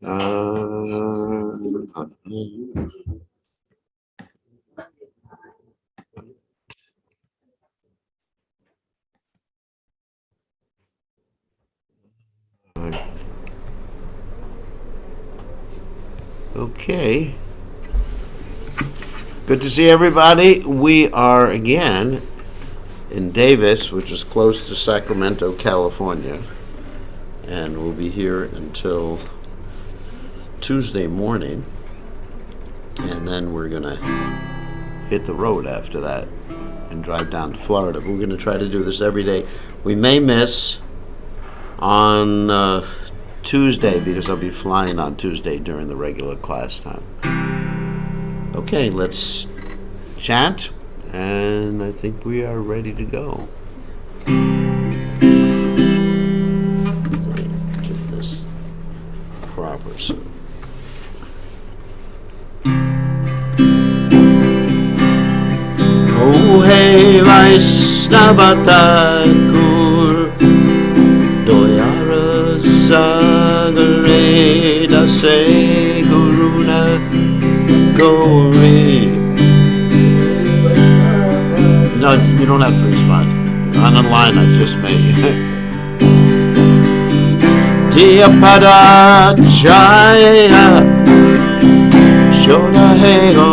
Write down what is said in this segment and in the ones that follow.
Okay. Good to see everybody. We are again in Davis, which is close to Sacramento, California. And we'll be here until Tuesday morning. And then we're going to hit the road after that and drive down to Florida. We're going to try to do this every day. We may miss on Tuesday because I'll be flying on Tuesday during the regular class time. Okay, let's chant, and I think we are ready to go. Get this proper. So. Oh hey Vaishnava Thakur Doyara Sagare Dase Guruna Gauri. No, you don't have to respond. On the line I just made. Diyapada Jaya Shoda Heho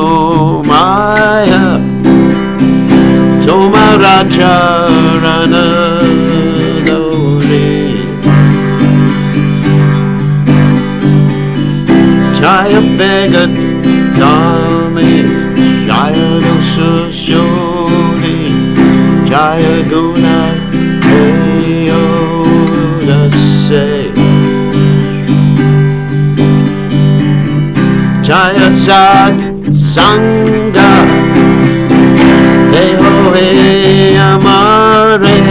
Maya Toma Raja Rana Dori Jaya Begat Dami Jaya Dosa Shodi Jaya Guna Heyo Dase Jaya Sat Sangha Deho he amare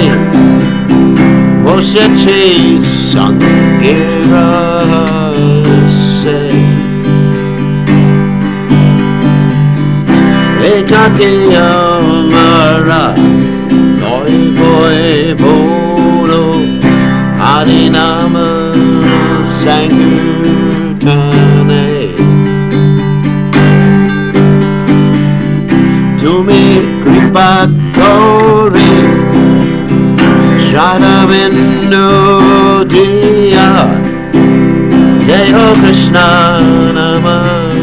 Voseche sangira se Ekake amara Noi boy bolo Harinama Sankirtane Tumi Kripa Tori Shadavindu Diya Deho Krishna Namanane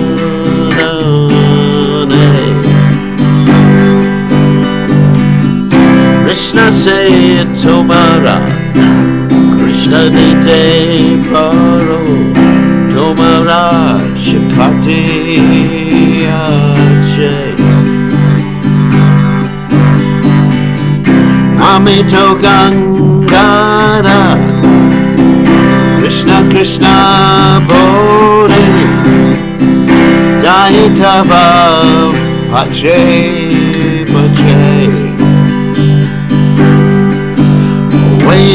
Krishna say Tomara Krishna Dite Paro Tomara Shakati Ache Amito Gangara Krishna Krishna Bodhi Dahitava Pache Pache Way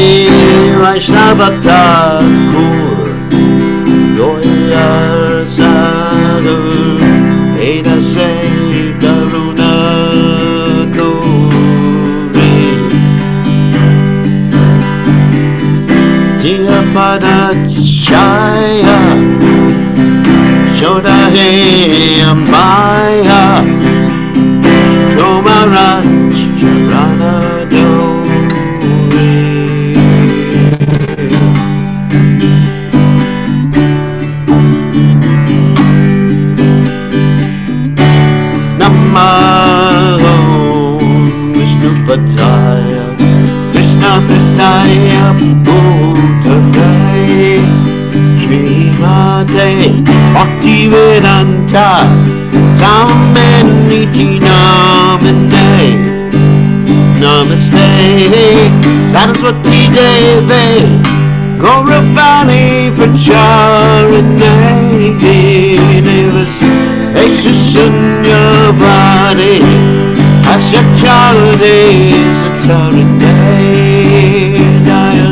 Vaishnava Thakur Doyar Sadhu Eda Se Karuna Diyapada Jaya Shoda He Ambaya Tomaraj Rana Dori Namaho Vishnu Pataya Krishna Prasthaya Bhutale Srimate Bhaktivedanta Samaniti Namane Namaste Saraswati Deve Gauravani Pracharane Devas Eshushanyavadi Asyacharade Satarane Daya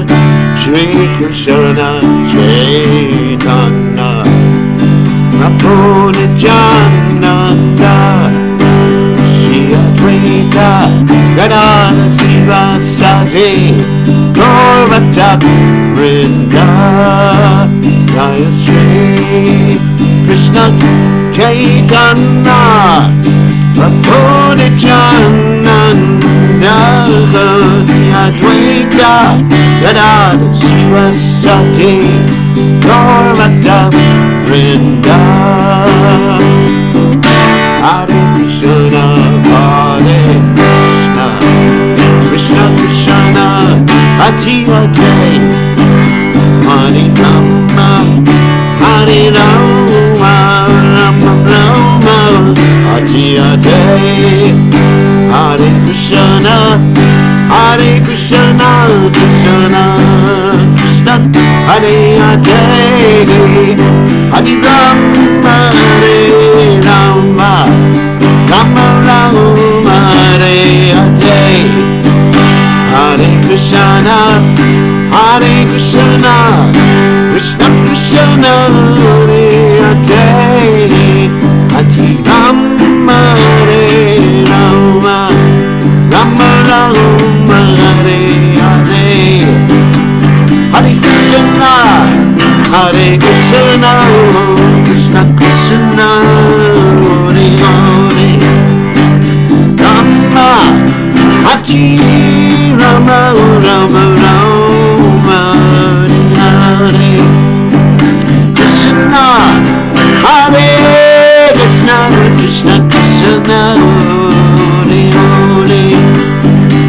Shri Krishna Chaitanya Prabhu Nityananda Shri Advaita Gadana Siva Sati Gaurvata Vrinda Jaya Shri Caitanya Prabhu Nityananda Advaita Gadada Sivasati Gaurmata Vrinda Hare Krishna Hare Krishna Krishna Krishna Hare Hare Hare Rama Hare Rama Rama Rama Hare Hare Hare Krishna Krishna Krishna Hare Hare Hare Rama Rama Rama Rama Hare Hare Hare Krishna Krishna Krishna Hare Hare Hare Rama Rama Rama Rama Hare Hare Hare Krishna Krishna Krishna Hare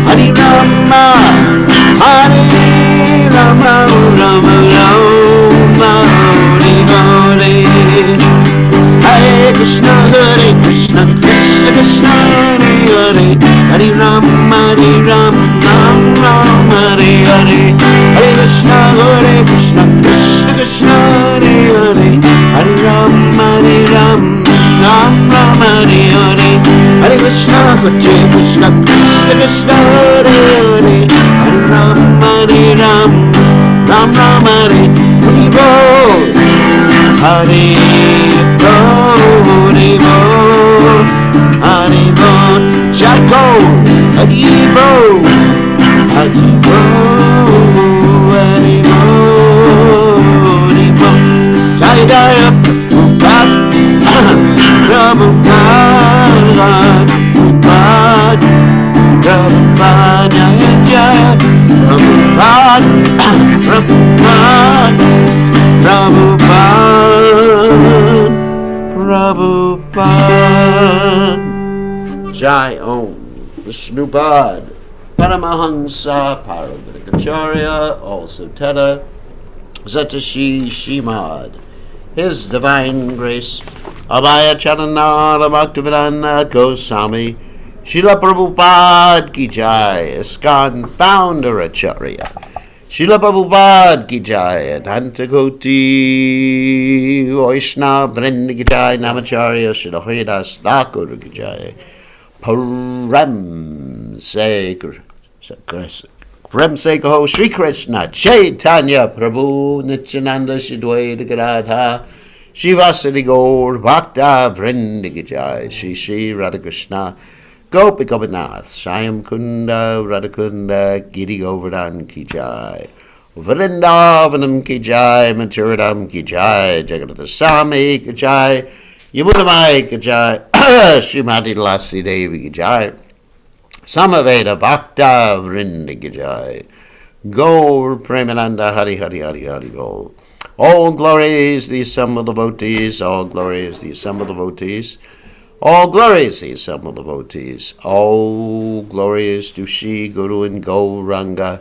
Hare Rama Hare Rama Rama Rama Hare Krishna Hare Krishna Krishna Krishna Hare Hare Hare Rama Hare Rama Rama Rama Hare Hare Hare Krishna Krishna Krishna Hare Hare Hare Rama Rama Rama Hare Hare Hare Krishna Krishna Krishna Hare Hare Hare Rama Rama Hare Hare Hare Krishna Krishna Krishna Hare Hare Hare Rama Rama Hare Hare Hare Bol Hare Bol Jai Go Hare Bol Hare Bol Hare Bol Jai Jai Prabhupada Prabhupada Jai Prabhupada Jai Om Vishnupad Paramahansa Parabhakacharya also Teta Zatashi Shimad His Divine Grace Abhaya Charanara Bhaktivedanta Goswami Srila Prabhupada Ki Jai ISKCON Founder Acharya Srila Prabhupada Ki Jai Adhanta Koti Vaishnava Vrinda Ki Jai Namacharya Srila Haridas Thakur Ki Jai Param Se Kaho Shri Krishna Caitanya Prabhu Nityananda Shidwaita Gadadha Shivasati Gaur Bhakta Vrinda Ki Jai Shri Shri Radhakrishna Gopi Gopinath Shyam Kunda Radhakunda Giri Govardhan Ki Jai Vrindavanam Ki Jai Maturadam Ki Jai Jagannath Swami Ki Jai Yamunamai Ki Jai Srimati Lassi Devi Ki Jai Samaveda Bhakta Vrinda Ki Jai Gaur Premananda Hari Hari Hari Hari Bol. All glories the assembled devotees, all glories the assembled devotees, all glories the assembled devotees, all glories to Shri Guru and Gauranga.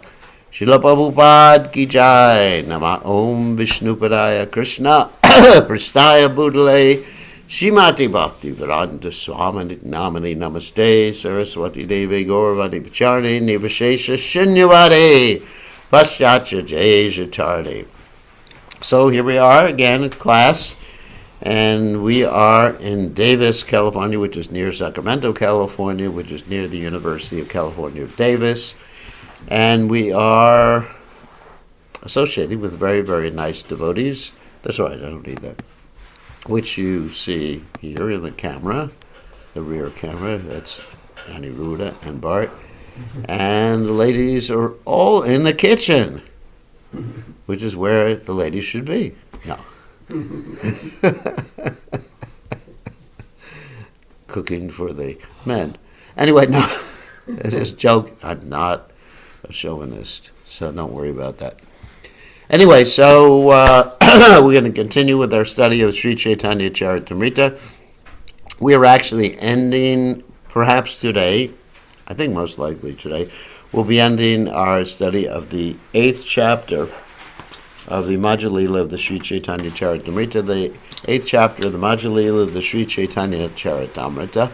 Srila Prabhupada Ki Jai. Nama Om Vishnupadaya Krishna Prastaya Budale Shrimati Bhakti Vedanta Swami Namani Namaste Saraswati Devi Gauravani Pacharni Nivashesha Shunyavadi Paschatya Jai Jatardi. So here we are again at class, and we are in Davis, California, which is near Sacramento, California, which is near the University of California, Davis. And we are associated with very, very nice devotees. That's right, I don't need that. Which you see here in the camera, the rear camera. That's Aniruddha and Bart. And the ladies are all in the kitchen, which is where the ladies should be. No. Cooking for the men. Anyway, no, it's just a joke. I'm not a chauvinist, so don't worry about that. Anyway, so we're going to continue with our study of Sri Caitanya Charitamrta. We are actually ending, perhaps today, I think most likely today, we'll be ending our study of the 8th chapter of the Madhya Lila of the Sri Caitanya Charitamrta. The 8th chapter of the Madhya Lila of the Sri Caitanya Charitamrta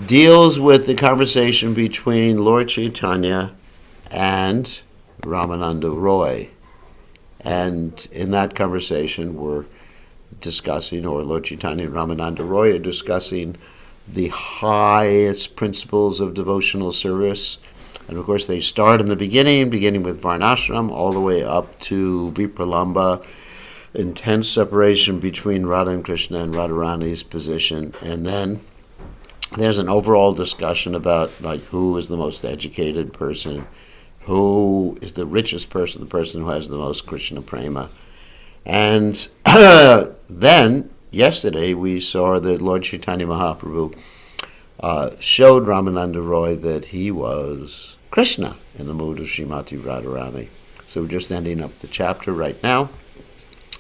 deals with the conversation between Lord Chaitanya and Ramananda Roy. And in that conversation, we're discussing, or Lord Chaitanya and Ramananda Roy are discussing the highest principles of devotional service. And of course, they start in the beginning with Varnashram, all the way up to Vipralamba, intense separation between Radha and Krishna and Radharani's position. And then there's an overall discussion about like who is the most educated person, who is the richest person, the person who has the most Krishna prema. And then, yesterday, we saw that Lord Chaitanya Mahaprabhu showed Ramananda Roy that he was Krishna in the mood of Srimati Radharani. So we're just ending up the chapter right now.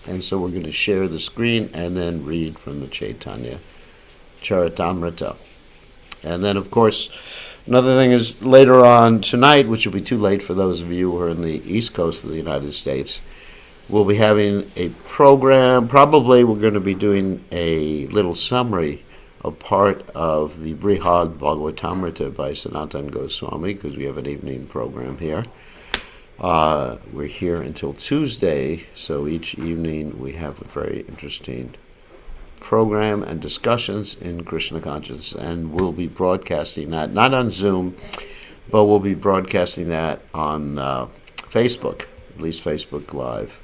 And so we're going to share the screen and then read from the Caitanya Caritamrta. And then, of course, another thing is later on tonight, which will be too late for those of you who are in the East Coast of the United States, we'll be having a program. Probably we're going to be doing a little summary of part of the Brihad Bhagavatamrita by Sanatana Goswami, because we have an evening program here. We're here until Tuesday, so each evening we have a very interesting program and discussions in Krishna consciousness, and we'll be broadcasting that, not on Zoom, but we'll be broadcasting that on Facebook, at least Facebook Live.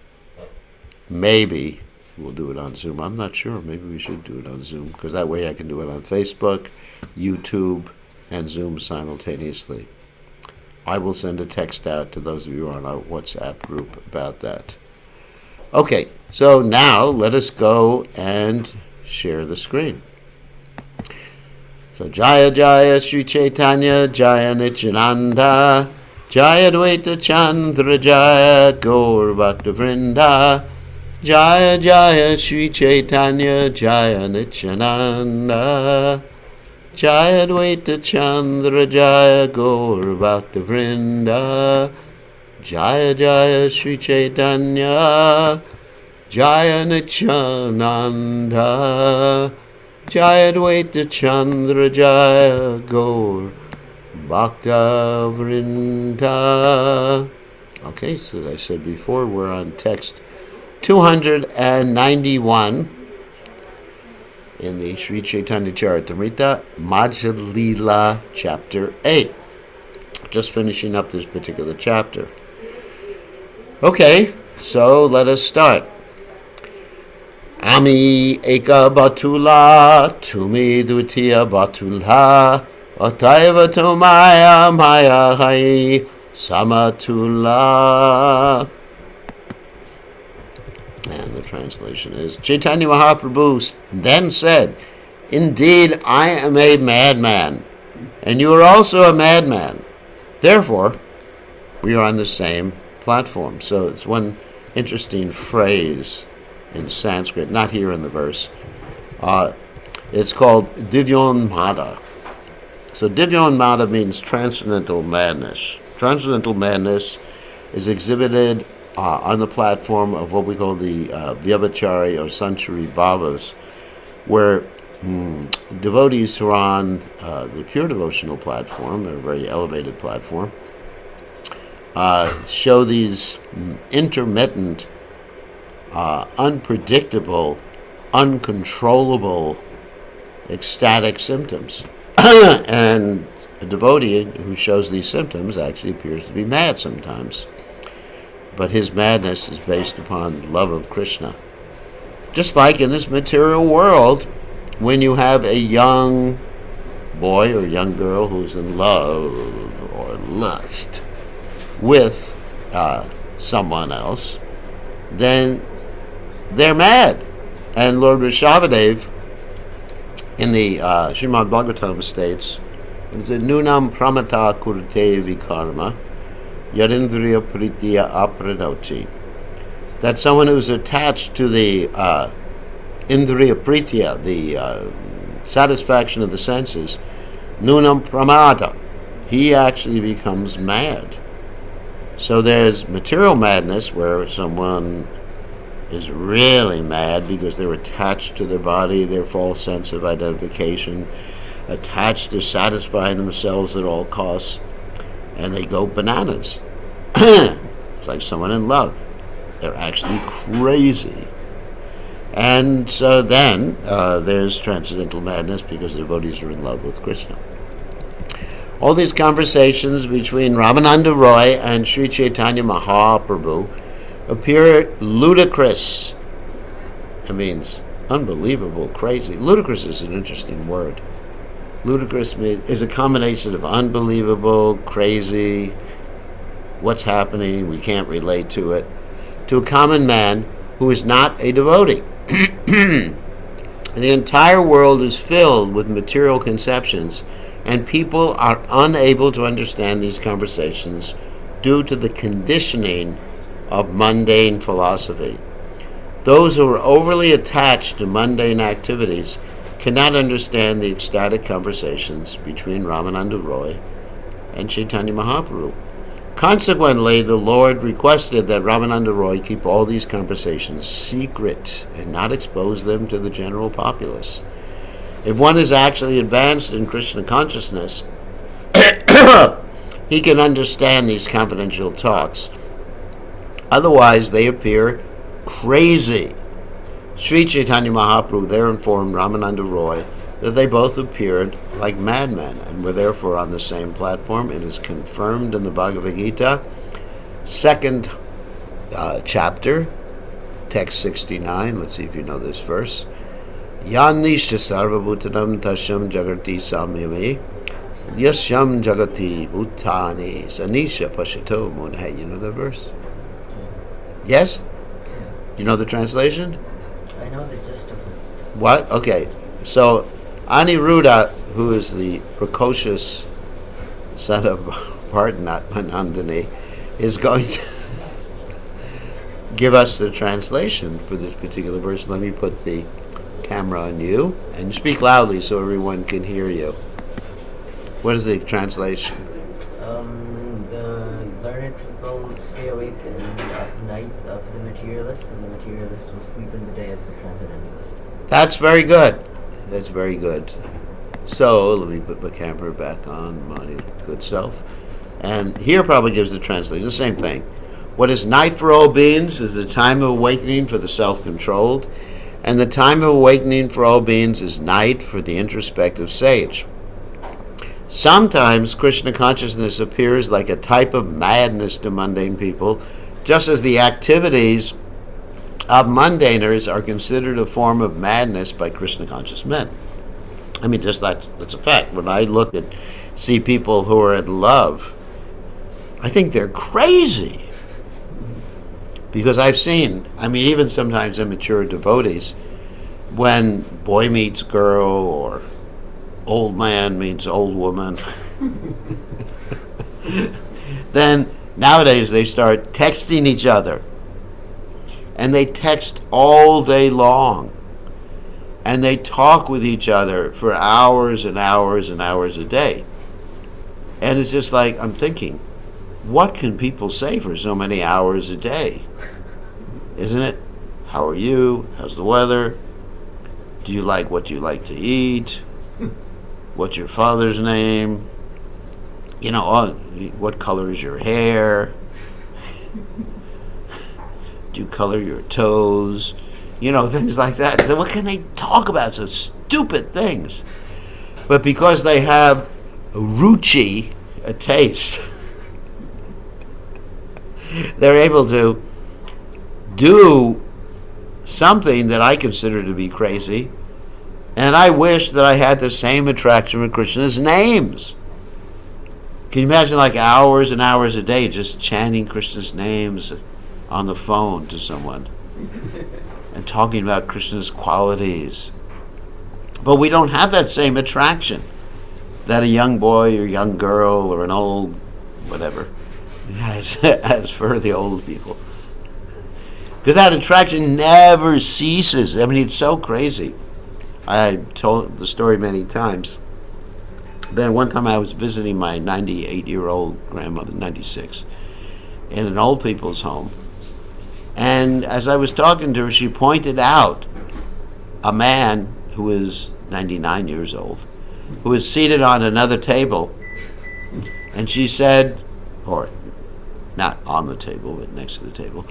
Maybe we'll do it on Zoom. I'm not sure. Maybe we should do it on Zoom, because that way I can do it on Facebook, YouTube, and Zoom simultaneously. I will send a text out to those of you on our WhatsApp group about that. Okay, so now let us go and share the screen. So Jaya Jaya Sri Caitanya Jaya Nityananda Jaya Dvaita Chandra Jaya Gaur Bhakta Vrinda Jaya Jaya Sri Caitanya Jaya Nityananda Jaya Dvaita Chandra Jaya Gaur Bhakta Vrinda Jaya Jaya Sri Caitanya Jaya Nityananda Jaya Dvaita Chandra Jaya Gaur Bhakta Vrinda. Okay, so as I said before, we're on text 291 in the Sri Caitanya Charitamrita, Madhya Lila, chapter 8. Just finishing up this particular chapter. Okay, so let us start. Ami eka batula, tumi dvitiya batula, ataiva tomaya maya hai samatula. And the translation is, Chaitanya Mahaprabhu then said, indeed, I am a madman, and you are also a madman. Therefore, we are on the same platform. So it's one interesting phrase in Sanskrit, not here in the verse. It's called Divyonmada. So Divyonmada means transcendental madness. Transcendental madness is exhibited on the platform of what we call the Vyabhachari or Sanchari Bhavas, where devotees who are on the pure devotional platform, a very elevated platform, show these intermittent, unpredictable, uncontrollable, ecstatic symptoms. And a devotee who shows these symptoms actually appears to be mad sometimes. But his madness is based upon love of Krishna. Just like in this material world, when you have a young boy or young girl who's in love or lust with someone else, then they're mad. And Lord Rishabhadev in the Srimad Bhagavatam states, it's a nunam pramata kurte vikarma yadindriya pritya apranoti. That someone who's attached to the indriya pritya, the satisfaction of the senses, nunam pramata, he actually becomes mad. So there's material madness where someone is really mad because they're attached to their body, their false sense of identification, attached to satisfying themselves at all costs, and they go bananas. It's like someone in love. They're actually crazy. And so then there's transcendental madness because the devotees are in love with Krishna. All these conversations between Ramananda Roy and Sri Caitanya Mahaprabhu appear ludicrous. It means unbelievable, crazy. Ludicrous is an interesting word. Ludicrous is a combination of unbelievable, crazy, what's happening, we can't relate to it, to a common man who is not a devotee. The entire world is filled with material conceptions, and people are unable to understand these conversations due to the conditioning of mundane philosophy. Those who are overly attached to mundane activities cannot understand the ecstatic conversations between Ramananda Roy and Caitanya Mahaprabhu. Consequently, the Lord requested that Ramananda Roy keep all these conversations secret and not expose them to the general populace. If one is actually advanced in Krishna consciousness, he can understand these confidential talks. Otherwise, they appear crazy. Sri Caitanya Mahaprabhu there informed Ramananda Roy that they both appeared like madmen and were therefore on the same platform. It is confirmed in the Bhagavad Gita, second chapter, text 69. Let's see if you know this verse. Yanisha sarvabhutanam tasham jagati samyame yasyam jagati bhutani sanisha pashato munhe. You know that verse? Yes? You know the translation? I know the gist of it. What? Okay. So Aniruddha, who is the precocious son of Parthanatmanandini, is going to give us the translation for this particular verse. Let me put the camera on you and speak loudly so everyone can hear you. What is the translation? The learned people stay awake at night of the materialist, and the materialist will sleep in the day of the transcendentalist. That's very good. That's very good. So let me put my camera back on my good self. And here probably gives the translation, the same thing. What is night for all beings is the time of awakening for the self-controlled, and the time of awakening for all beings is night for the introspective sage. Sometimes Krishna consciousness appears like a type of madness to mundane people, just as the activities of mundaners are considered a form of madness by Krishna conscious men. I mean, just that's a fact. When I look at, see people who are in love, I think they're crazy. Because I've seen, even sometimes immature devotees, when boy meets girl or old man meets old woman, then nowadays they start texting each other. And they text all day long. And they talk with each other for hours and hours and hours a day. And it's just like, I'm thinking, what can people say for so many hours a day? Isn't it? How are you? How's the weather? Do you like what you like to eat? What's your father's name? What color is your hair? Do you color your toes? Things like that. So what can they talk about? So stupid things. But because they have a ruchi, a taste, they're able to do something that I consider to be crazy. And I wish that I had the same attraction with Krishna's names. Can you imagine like hours and hours a day just chanting Krishna's names on the phone to someone? And and talking about Krishna's qualities. But we don't have that same attraction that a young boy or young girl or an old whatever has, as for the old people. Because that attraction never ceases. I mean, it's so crazy. I told the story many times. Then one time I was visiting my 98-year-old grandmother, 96, in an old people's home. And as I was talking to her, she pointed out a man who was 99 years old, who was seated on another table. And she said, or not on the table, but next to the table,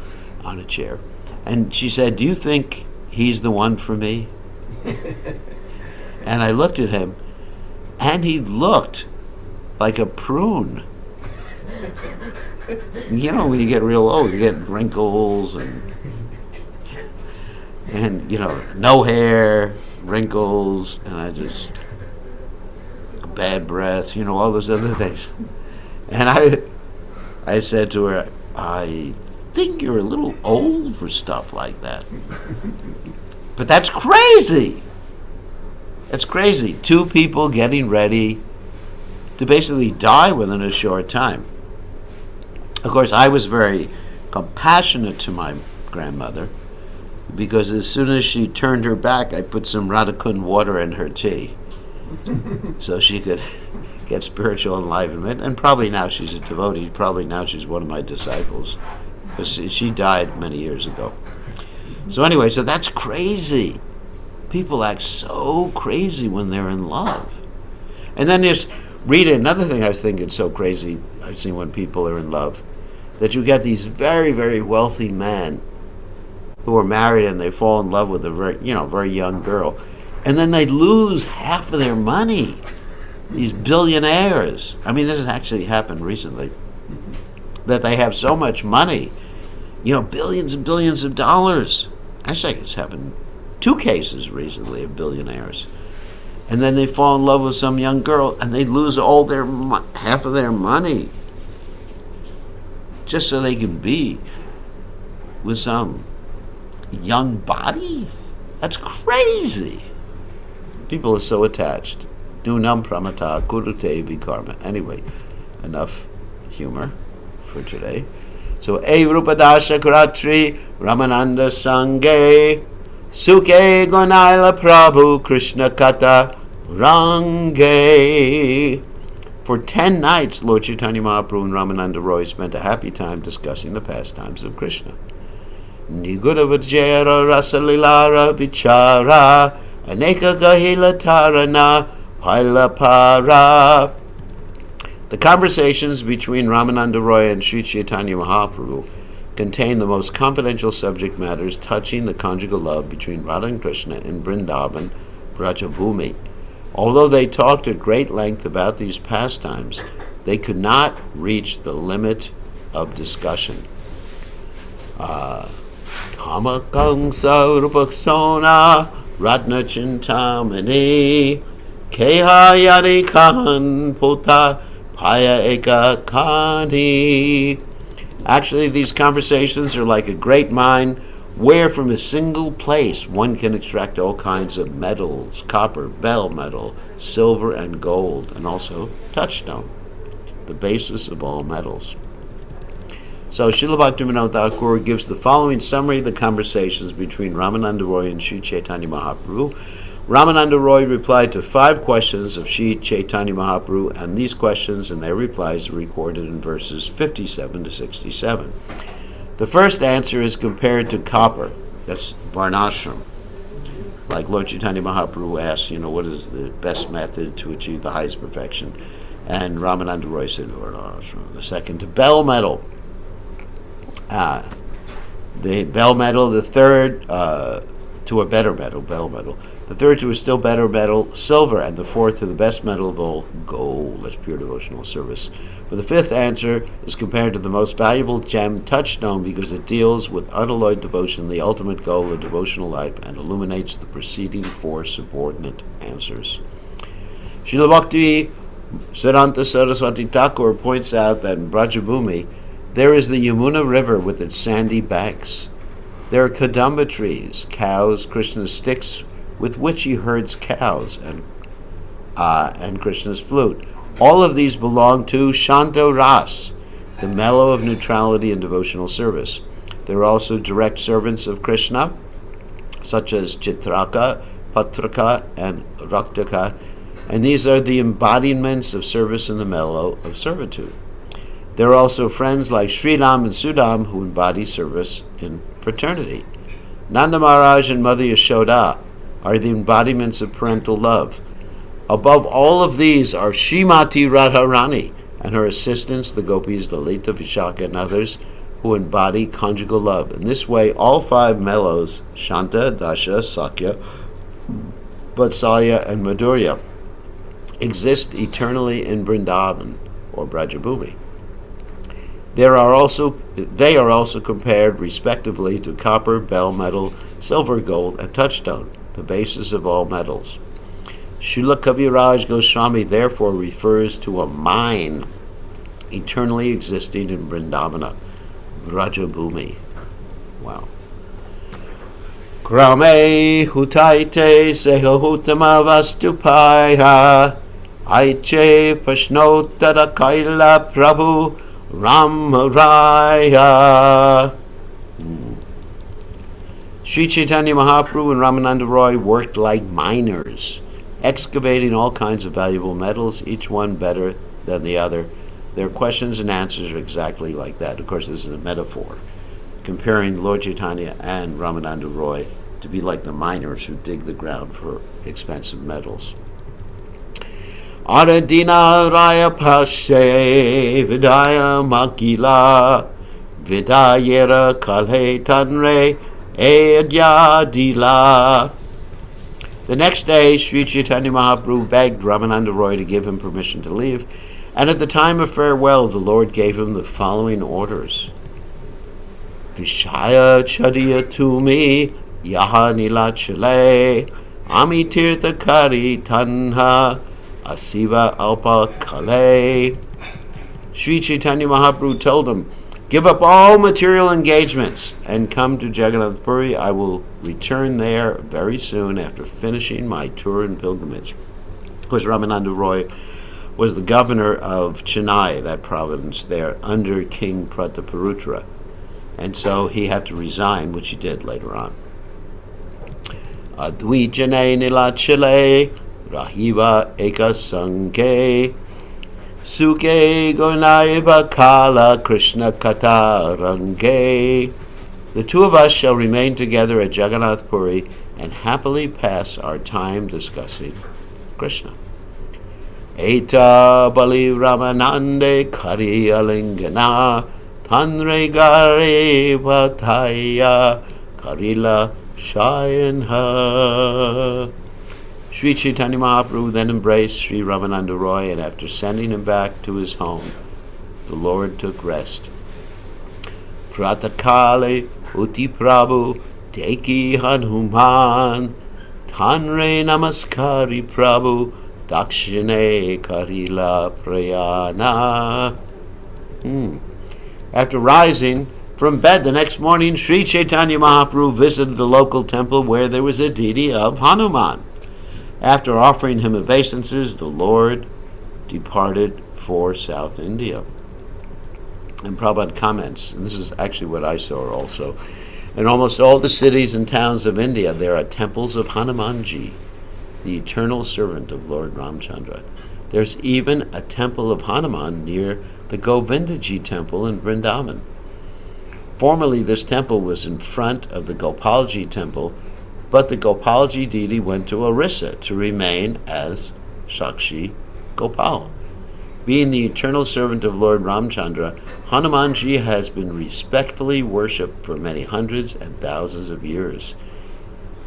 on a chair. And she said, "Do you think he's the one for me?" And I looked at him, and he looked like a prune. You know, when you get real old, you get wrinkles and you know, no hair, wrinkles, and I just bad breath, you know, all those other things. And I said to her, "I think you're a little old for stuff like that." But that's crazy. That's crazy. Two people getting ready to basically die within a short time. Of course, I was very compassionate to my grandmother, because as soon as she turned her back, I put some Radhakund water in her tea so she could get spiritual enlightenment. And probably now she's a devotee. Probably now she's one of my disciples, because she died many years ago. So anyway, so that's crazy. People act so crazy when they're in love. And then there's, Rita, another thing I was thinking so crazy I've seen when people are in love, that you get these very, very wealthy men who are married and they fall in love with a very young girl. And then they lose half of their money. These billionaires. I mean, this has actually happened recently. That they have so much money, billions and billions of dollars. Actually, it's happened 2 cases recently of billionaires. And then they fall in love with some young girl and they lose all their half of their money just so they can be with some young body. That's crazy. People are so attached. Nunam pramata kurute vikarma. Anyway, enough humor for today. So, Rupadasha Kuratri Ramananda Sange Suke Gonaila Prabhu Krishna Kata Range. For 10 nights, Lord Chaitanya Mahaprabhu and Ramananda Roy spent a happy time discussing the pastimes of Krishna. Nigura Vajera Rasalilara Vichara Aneka Gahila Tarana Pailapara. The conversations between Ramananda Roy and Sri Chaitanya Mahaprabhu contain the most confidential subject matters touching the conjugal love between Radha and Krishna in Vrindavan, Brajabhumi. Although they talked at great length about these pastimes, they could not reach the limit of discussion. Kamakangsa rupaksona ratna chintamani keha yadi kahan pota paya eka kani. Actually, these conversations are like a great mine where from a single place one can extract all kinds of metals, copper, bell metal, silver, and gold, and also touchstone, the basis of all metals. So Srila Bhaktivinoda Thakur gives the following summary of the conversations between Ramananda Roy and Sri Chaitanya Mahaprabhu. Ramananda Roy replied to 5 questions of Sri Chaitanya Mahaprabhu, and these questions and their replies are recorded in verses 57 to 67. The first answer is compared to copper. That's varnashram. Like Lord Chaitanya Mahaprabhu asked, what is the best method to achieve the highest perfection? And Ramananda Roy said varnashram. The second to bell metal. The bell metal. The third to a better metal, bell metal. The third to a still better metal, silver, and the fourth to the best metal of all, gold. That's pure devotional service. For the fifth answer is compared to the most valuable gem, touchstone, because it deals with unalloyed devotion, the ultimate goal of devotional life, and illuminates the preceding 4 subordinate answers. Srila Bhakti Siddhanta Saraswati Thakur points out that in Brajabhumi there is the Yamuna River with its sandy banks. There are kadamba trees, cows, Krishna's sticks with which he herds cows, and Krishna's flute. All of these belong to Shanta Ras, the mellow of neutrality and devotional service. There are also direct servants of Krishna, such as Chitraka, Patraka, and Raktaka, and these are the embodiments of service in the mellow of servitude. There are also friends like Sridham and Sudam who embody service in fraternity. Nanda Maharaj and Mother Yashoda are the embodiments of parental love. Above all of these are Srimati Radharani and her assistants, the gopis, Lalita, Vishaka, and others, who embody conjugal love. In this way, all five mellows, Shanta, Dasha, Sakya, Vatsalya, and Madhurya, exist eternally in Vrindavan, or Brajabhumi. They are also compared respectively to copper, bell metal, silver, gold, and touchstone, the basis of all metals. Srila Kaviraj Goswami therefore refers to a mine eternally existing in Vrindavana, Vrajabhumi. Wow. Krame hutaite sehahutama vastupaya aiche pashnotara kaila prabhu Ramaraya. Sri Chaitanya Mahaprabhu and Ramananda Roy worked like miners, excavating all kinds of valuable metals, each one better than the other. Their questions and answers are exactly like that. Of course, this is a metaphor, comparing Lord Chaitanya and Ramananda Roy to be like the miners who dig the ground for expensive metals. Aradina Raya Pashe Vidaya Makila Vidayera Kalhe Tanre Dila. The next day, Sri Chaitanya Mahaprabhu begged Ramananda Roy to give him permission to leave, and at the time of farewell, the Lord gave him the following orders. Vishaya Chadiya Tumi Yaha Nila Chale Ami Tirtha Kari Tanha Asiva Alpa Kale. Sri Chaitanya Mahaprabhu told him, give up all material engagements and come to Jagannath Puri. I will return there very soon after finishing my tour and pilgrimage. Of course, Ramananda Roy was the governor of Chennai, that province there, under King Prataparutra. And so he had to resign, which he did later on. Advijane Nilachale Rahiva Eka Sange Suke Gonaiva Kala Krishna Kata Range. The two of us shall remain together at Jagannath Puri and happily pass our time discussing Krishna. Eta Bali Ramanande Kari Alingana Tanre Gare Vataya Karila Shayanha. Sri Chaitanya Mahaprabhu then embraced Sri Ramananda Roy, and after sending him back to his home, the Lord took rest. Pratakale Uti Prabhu Teki Hanuman Tanre Namaskari Prabhu Dakshine Karila Prayana. After rising from bed the next morning, Sri Chaitanya Mahaprabhu visited the local temple where there was a deity of Hanuman. After offering him obeisances, the Lord departed for South India. And Prabhupada comments, and this is actually what I saw also, in almost all the cities and towns of India, there are temples of Hanumanji, the eternal servant of Lord Ramchandra. There's even a temple of Hanuman near the Govindaji temple in Vrindavan. Formerly, this temple was in front of the Gopalji temple, but the Gopalji deity went to Orissa to remain as Sakshi Gopal. Being the eternal servant of Lord Ramchandra, Hanumanji has been respectfully worshipped for many hundreds and thousands of years.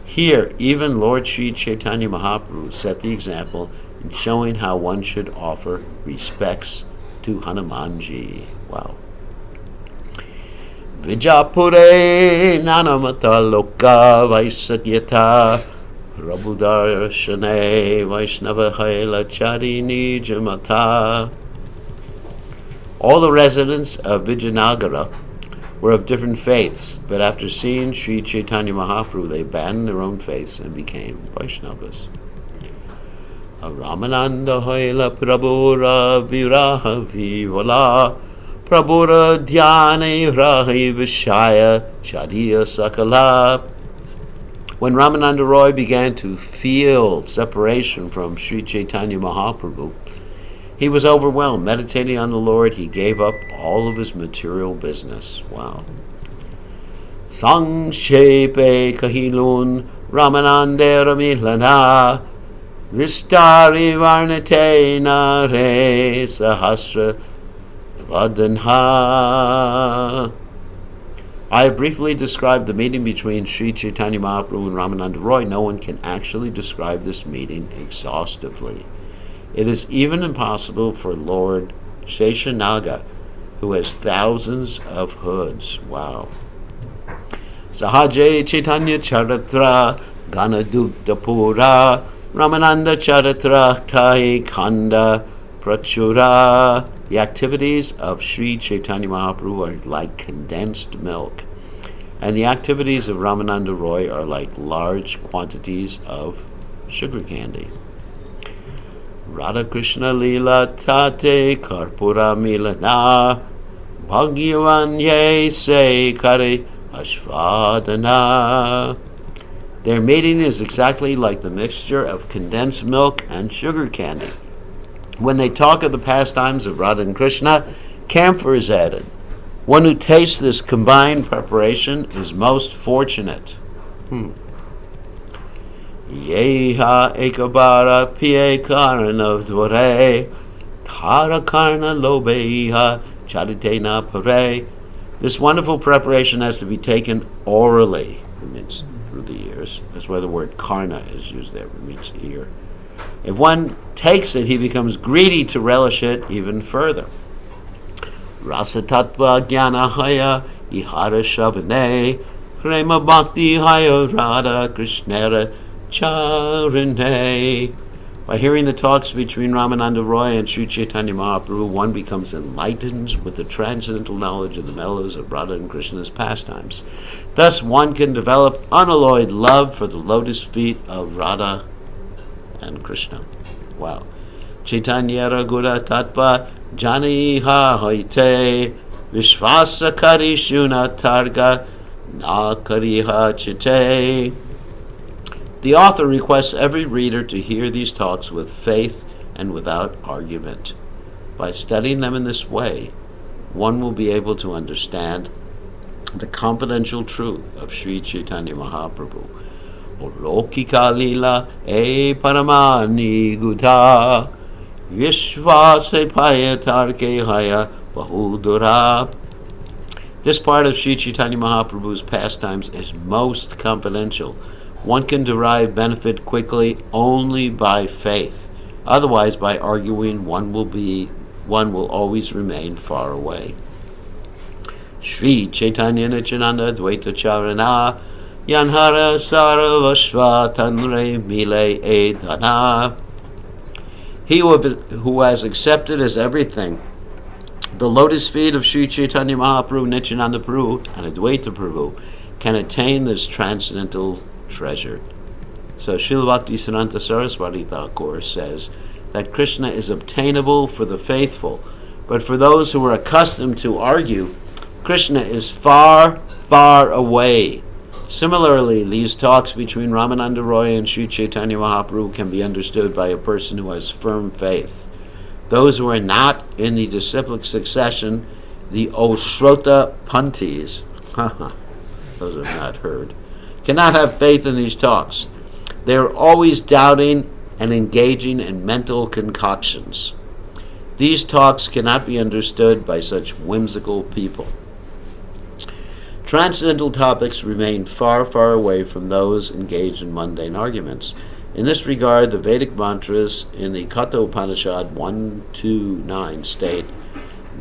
Here, even Lord Sri Chaitanya Mahaprabhu set the example in showing how one should offer respects to Hanumanji. Wow. Vijapure Nanamata Loka Vaisakyata Prabhudarshane Vaishnava Haila Charini Jamata. All the residents of Vijayanagara were of different faiths, but after seeing Sri Caitanya Mahaprabhu, they abandoned their own faiths and became Vaishnavas. Ramananda Hoila Prabhura Viraha Vivala Prabhura Dhyane Rahi Vishaya Shadiya Sakala. When Ramananda Roy began to feel separation from Sri Chaitanya Mahaprabhu, he was overwhelmed. Meditating on the Lord, he gave up all of his material business. Wow. Sangshepe kahilun Ramanande Ramilana Vistari Varnate Nare Sahasra Vadanha. I have briefly described the meeting between Sri Chaitanya Mahaprabhu and Ramananda Roy. No one can actually describe this meeting exhaustively. It is even impossible for Lord Sheshanaga, who has thousands of hoods. Wow. Sahaje Chaitanya Charitra Ganadukta Pura Ramananda Charitra Tai Khanda Prachura. The activities of Sri Chaitanya Mahaprabhu are like condensed milk, and the activities of Ramananda Roy are like large quantities of sugar candy. Radha Krishna Lila Tate Karpura Milana Bhagyavan Ye Se Kare Ashvadana. Their mating is exactly like the mixture of condensed milk and sugar candy. When they talk of the pastimes of Radha and Krishna, camphor is added. One who tastes this combined preparation is most fortunate. Yeha ekabara pie karna dvore tara karna lobeha charitena pare. This wonderful preparation has to be taken orally. It means through the ears. That's why the word karna is used there. It means ear. If one takes it, he becomes greedy to relish it even further. Rasa tattva jnana haya ihara shavane prema bhakti haya radha krishnera charane. By hearing the talks between Ramananda Roy and Sri Chaitanya Mahaprabhu, one becomes enlightened with the transcendental knowledge of the mellows of Radha and Krishna's pastimes. Thus, one can develop unalloyed love for the lotus feet of Radha and Krishna. Wow. Chaitanya Ragura Tattva Janiha Hoite Vishvasa Karishuna Targa Nakariha Chite. The author requests every reader to hear these talks with faith and without argument. By studying them in this way, one will be able to understand the confidential truth of Sri Chaitanya Mahaprabhu. Lokika Lila e paramani gudha vishvase payatarke haya bahudura. This part of Sri Chaitanya Mahaprabhu's pastimes is most confidential. One can derive benefit quickly only by faith. Otherwise, by arguing, one will always remain far away. Sri Chaitanya Nityananda Dvaita Charana Yanhara Saravashva Tanre Mile Edana. He who has accepted as everything the lotus feet of Sri Chaitanya Mahaprabhu, Nityananda Prabhu, and Advaita Prabhu can attain this transcendental treasure. So Srila Bhaktisiddhanta Saraswati Thakur says that Krishna is obtainable for the faithful, but for those who are accustomed to argue, Krishna is far, far away. Similarly, these talks between Ramananda Roy and Sri Chaitanya Mahaprabhu can be understood by a person who has firm faith. Those who are not in the disciplic succession, the Oshrota Pantis, those have not heard, cannot have faith in these talks. They are always doubting and engaging in mental concoctions. These talks cannot be understood by such whimsical people. Transcendental topics remain far, far away from those engaged in mundane arguments. In this regard, the Vedic mantras in the Katha Upanishad 1-2-9 state,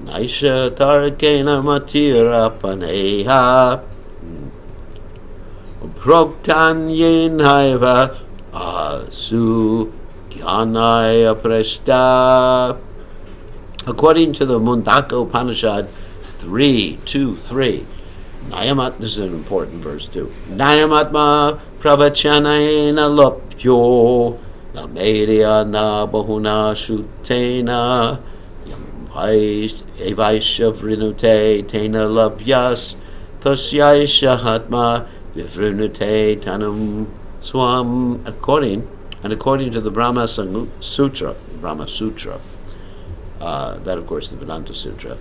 Naisha Tarakena Matira Paneha Proktanyen Haiva Asu Gyanaya Prashta. According to the Mundaka Upanishad 3:2-3, Nayamat, this is an important verse too. Nayamatma pravachanena lopyo namedia na bahuna shutena evaisha vrinute tena labhyas tasyaisha hatma vivrinute tanum swam. According to the Brahma Sutra, that of course the Vedanta Sutra,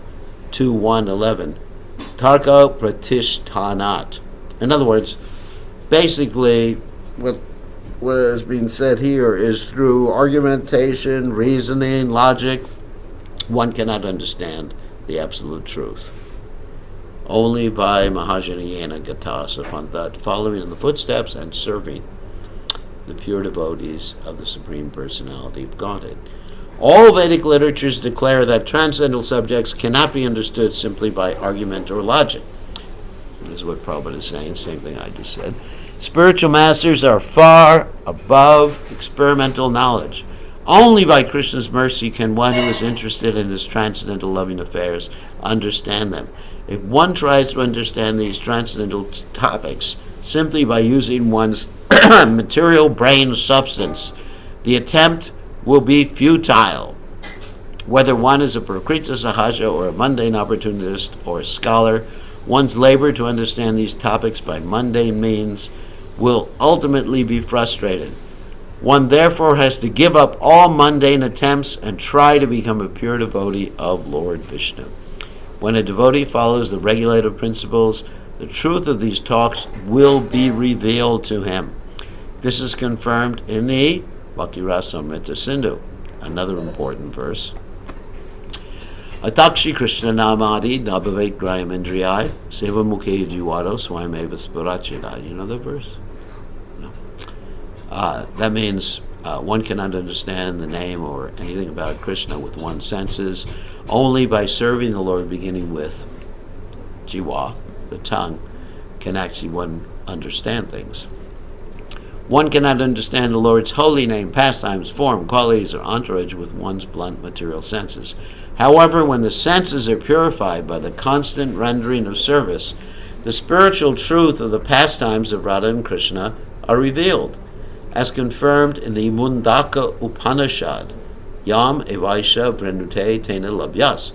2.1.11, Tarka Pratishtanat. In other words, basically, what is being said here is through argumentation, reasoning, logic, one cannot understand the absolute truth. Only by Mahajanayena Gatasa Pantat, following in the footsteps and serving the pure devotees of the Supreme Personality of Godhead. All Vedic literatures declare that transcendental subjects cannot be understood simply by argument or logic. This is what Prabhupada is saying, same thing I just said. Spiritual masters are far above experimental knowledge. Only by Krishna's mercy can one who is interested in his transcendental loving affairs understand them. If one tries to understand these transcendental topics simply by using one's material brain substance, the attempt will be futile. Whether one is a Prakrita Sahaja or a mundane opportunist or a scholar, one's labor to understand these topics by mundane means will ultimately be frustrated. One therefore has to give up all mundane attempts and try to become a pure devotee of Lord Vishnu. When a devotee follows the regulative principles, the truth of these talks will be revealed to him. This is confirmed in the Bhakti Rasamrita Sindhu, another important verse. Atakshi Krishna Namadi Nabhavek Grayam Indriyai Seva Mukhe Jiwado Swayameva Spirachidai. You know that verse? No. That means one cannot understand the name or anything about Krishna with one's senses. Only by serving the Lord, beginning with Jiwa, the tongue, can actually one understand things. One cannot understand the Lord's holy name, pastimes, form, qualities, or entourage with one's blunt material senses. However, when the senses are purified by the constant rendering of service, the spiritual truth of the pastimes of Radha and Krishna are revealed, as confirmed in the Mundaka Upanishad, Yam Evaisha Vrenute Tena Labhyas.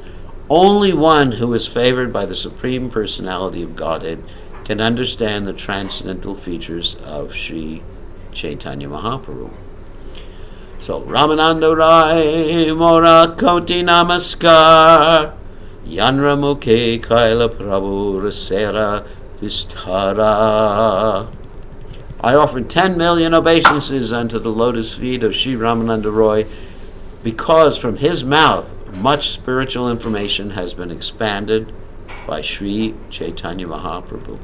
Only one who is favored by the Supreme Personality of Godhead can understand the transcendental features of Sri Caitanya Mahaprabhu. So, Ramananda Rai Mora Koti Namaskar Yanra Mukhe Kaila Prabhu Rasera Vistara. I offer 10 million obeisances unto the lotus feet of Sri Ramananda Roy, because from his mouth much spiritual information has been expanded by Sri Caitanya Mahaprabhu.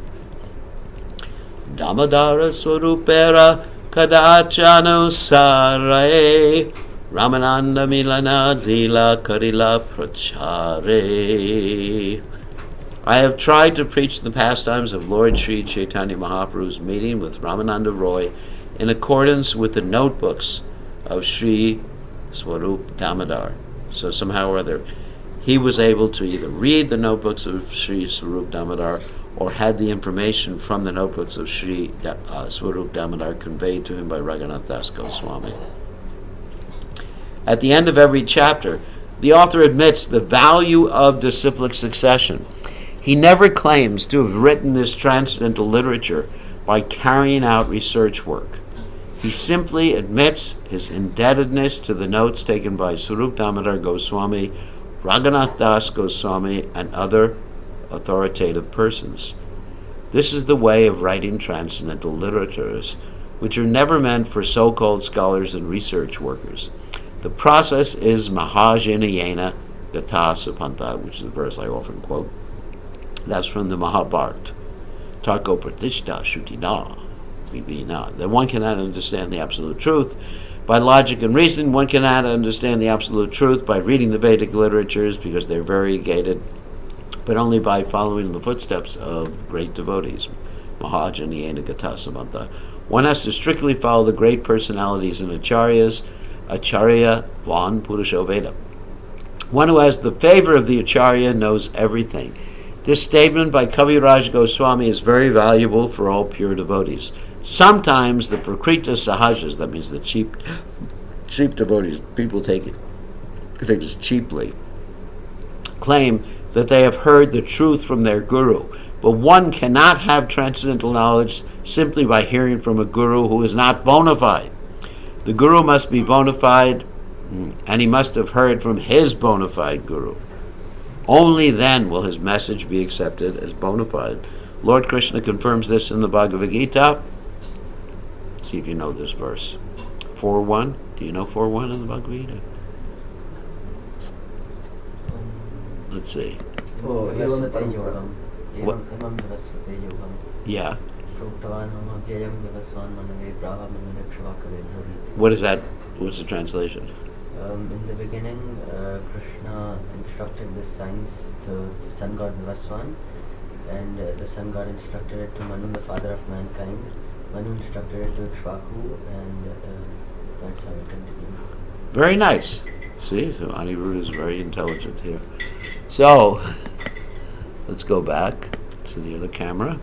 Damadara Swarupera Kadachanu Sarae Ramananda Milana Lila Karila Prachare. I have tried to preach the pastimes of Lord Sri Caitanya Mahaprabhu's meeting with Ramananda Roy in accordance with the notebooks of Sri Swarup Damodar. So somehow or other, he was able to either read the notebooks of Sri Swarup Damodar or had the information from the notebooks of Sri Swarup Damodar conveyed to him by Raghunath Das Goswami. At the end of every chapter, the author admits the value of disciplic succession. He never claims to have written this transcendental literature by carrying out research work. He simply admits his indebtedness to the notes taken by Swarup Damodar Goswami, Raghunath Das Goswami, and other authoritative persons. This is the way of writing transcendental literatures, which are never meant for so-called scholars and research workers. The process is Mahajanayena Gata Sapanta, which is the verse I often quote. That's from the Mahabharata. Tarko Pratishta Shutina Vivina. That one cannot understand the absolute truth by logic and reason. One cannot understand the absolute truth by reading the Vedic literatures because they're variegated, but only by following in the footsteps of great devotees. Mahajanayena Gata Samanta. One has to strictly follow the great personalities and acharyas. Acharya Van Purusho Veda. One who has the favor of the acharya knows everything. This statement by Kaviraj Goswami is very valuable for all pure devotees. Sometimes the Prakrita Sahajas, that means the cheap devotees, people take things cheaply, claim that they have heard the truth from their guru. But one cannot have transcendental knowledge simply by hearing from a guru who is not bona fide. The guru must be bona fide, and he must have heard from his bona fide guru. Only then will his message be accepted as bona fide. Lord Krishna confirms this in the Bhagavad Gita. Let's see if you know this verse. 4.1. Do you know 4.1 in the Bhagavad Gita? Let's see. Oh, Vivasvate Yogam. What? Imam Vivasvate Yogam. Yeah. Proktavan Mamavyayam Vivaswan Manave Praha Manavekshvakave Bhavit. What is that? What's the translation? In the beginning, Krishna instructed the science to the sun god Vivaswan, and the sun god instructed it to Manu, the father of mankind. Manu instructed it to Ikshvaku, and that's how it continued. Very nice. See, so Aniruddha is very intelligent here. So, let's go back to the other camera.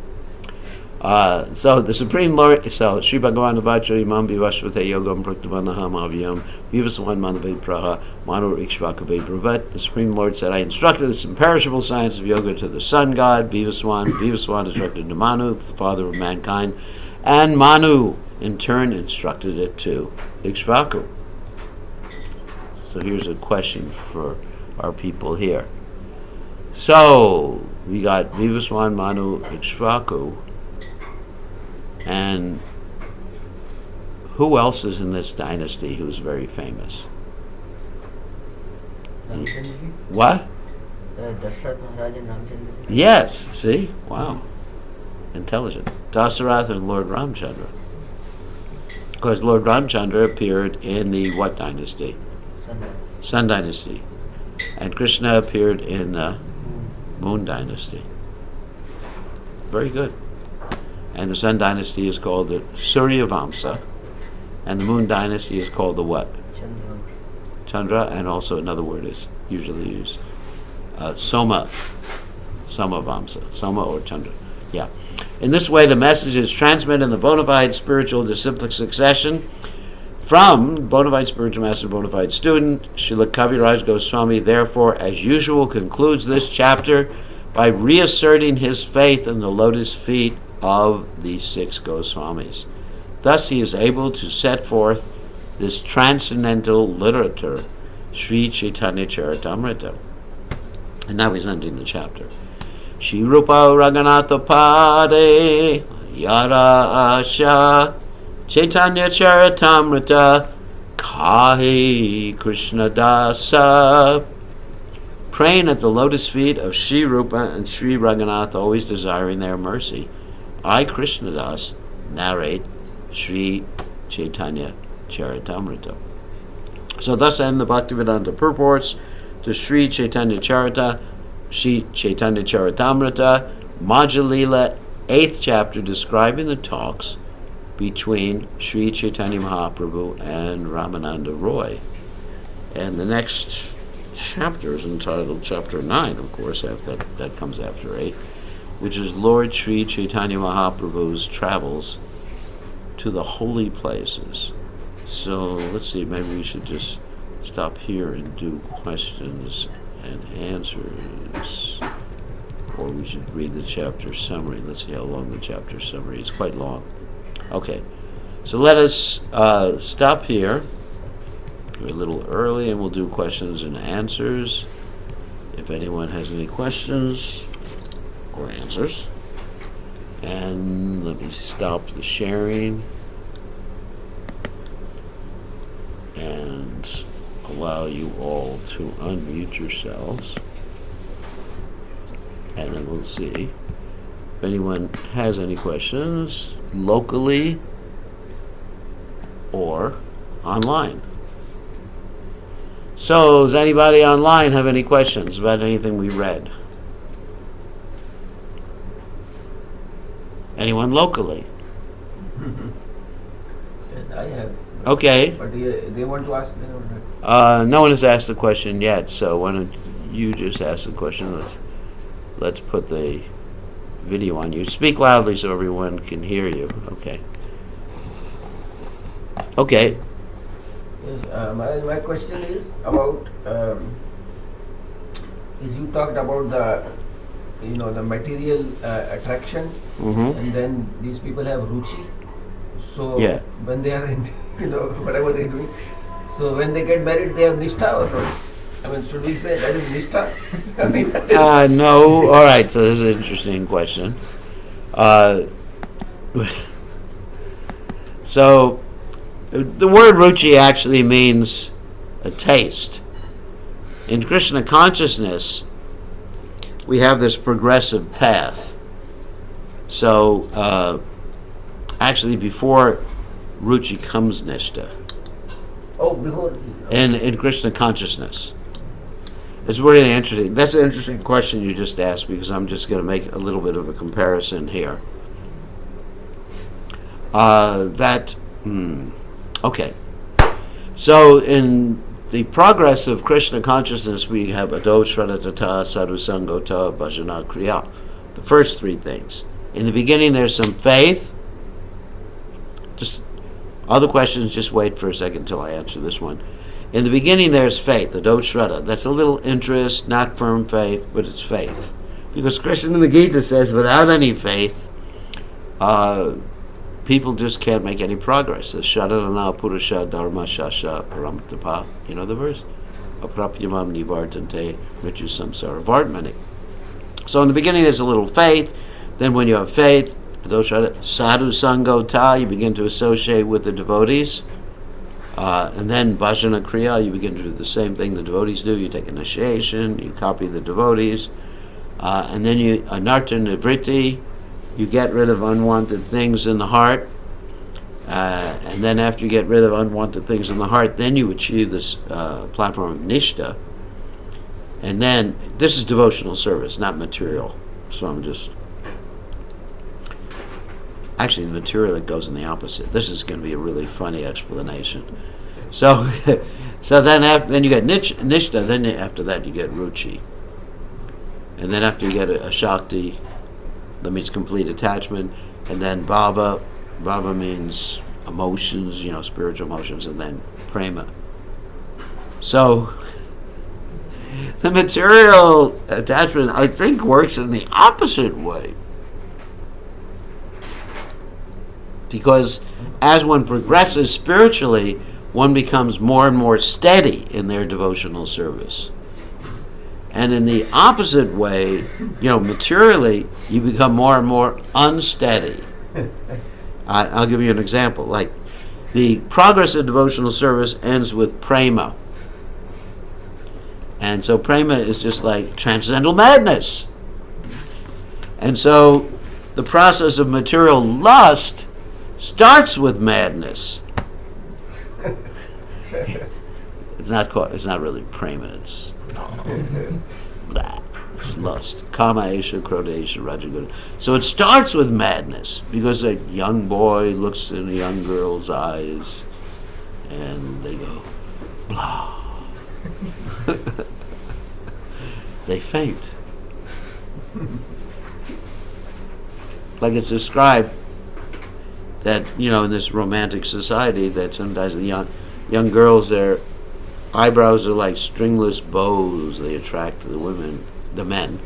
So the Supreme Lord, so Sri Bhagavan Vacha Imam Vivasvate Yogam Praktavanaham Avyam Vivaswan Manave Praha Manu Ikshvakave Bravat. The Supreme Lord said, I instructed this imperishable science of yoga to the sun god, Vivaswan. Vivaswan instructed to Manu, the father of mankind, and Manu in turn instructed it to Ikshvaku. So here's a question for our people here. So we got Vivaswan, Manu, Ikshvaku. And who else is in this dynasty who's very famous? Ramchandra? What? Dashrath Maharaj and Ramchandra? Yes, see? Wow. Intelligent. Dasarath and Lord Ramchandra. Of course, Lord Ramchandra appeared in the what dynasty? Sun dynasty. And Krishna appeared in the Moon dynasty. Very good. And the Sun dynasty is called the Surya Vamsa, and the Moon dynasty is called the what? Chandra, and also another word is usually used, Soma Vamsa, Soma or Chandra. Yeah. In this way, the message is transmitted in the bona fide spiritual disciplic succession from bona fide spiritual master, bona fide student. Srila Kaviraj Goswami, therefore, as usual, concludes this chapter by reasserting his faith in the lotus feet of the 6 Goswamis. Thus he is able to set forth this transcendental literature, Sri Caitanya Caritamrta. And now he's ending the chapter. Shri Rupa Raghunatha Pade Yara Asha Caitanya Caritamrta Kahi Krishna Dasa. Praying at the lotus feet of Sri Rupa and Sri Raghunatha, always desiring their mercy, I, Krishnadas, narrate Sri Caitanya Caritamrta. So thus end the Bhaktivedanta purports to Sri Caitanya Charita, Sri Caitanya Caritamrta, Madhya Lila, 8th chapter, describing the talks between Sri Chaitanya Mahaprabhu and Ramananda Roy. And the next chapter is entitled Chapter 9, of course, after that comes after 8, which is Lord Sri Chaitanya Mahaprabhu's travels to the holy places. So let's see, maybe we should just stop here and do questions and answers. Or we should read the chapter summary. Let's see how long the chapter summary is. Quite long. Okay, so let us stop here. We're a little early and we'll do questions and answers. If anyone has any questions or answers. And let me stop the sharing and allow you all to unmute yourselves. And then we'll see if anyone has any questions locally or online. So, does anybody online have any questions about anything we read? Anyone locally? I have. Okay. But they want to ask them or not? No one has asked the question yet, so why don't you just ask the question? let's put the video on you. Speak loudly so everyone can hear you. Okay. Okay. Yes, my question is about is you talked about the material attraction, Mm-hmm. and then these people have ruchi. So Yeah. when they are in whatever they're doing, so when they get married, they have nishtha or not? I mean, should we say that is nishtha? I mean, No. All right. So this is an interesting question. So the word ruchi actually means a taste. In Krishna consciousness, we have this progressive path. So actually, before ruchi comes nishta. oh, before. In Krishna consciousness. It's really interesting. That's an interesting question you just asked, because I'm just going to make a little bit of a comparison here. Okay. So in the progress of Krishna consciousness, we have ado shraddhatata sadhusangota bhajana kriya. The first three things. In the beginning, there's some faith. Just other questions, just wait for a second until I answer this one. In the beginning, there's faith, ado shraddha. That's a little interest, not firm faith, but it's faith. Because Krishna in the Gita says, without any faith, people just can't make any progress. Shadana purusha dharma shasha paramtapa. You know the verse? Aprapyamam nivartante mrityu samsara vartmani. So in the beginning, there's a little faith. Then when you have faith, sadhu sangota, you begin to associate with the devotees. And then bhajana kriya, you begin to do the same thing the devotees do. You take initiation, you copy the devotees. And then you anartha nivritti, you get rid of unwanted things in the heart. And then after you get rid of unwanted things in the heart, then you achieve this platform of nishta. And then, this is devotional service, not material. So I'm just... Actually, the material that goes in the opposite. This is going to be a really funny explanation. So then you get nishta, then after that you get ruchi. And then after you get a shakti, that means complete attachment. And then bhava means emotions, spiritual emotions, and then prema. So the material attachment, I think, works in the opposite way. Because as one progresses spiritually, one becomes more and more steady in their devotional service. And in the opposite way, materially, you become more and more unsteady. I'll give you an example. Like, the progress of devotional service ends with prema. And so prema is just like transcendental madness. And so the process of material lust starts with madness. It's not really prema, it's lust. Kama esha, krodha esha, rajaguna. So it starts with madness, because a young boy looks in a young girl's eyes and they go, blah. They faint. Like it's described that, in this romantic society, that sometimes the young girls, their eyebrows are like stringless bows. They attract the men.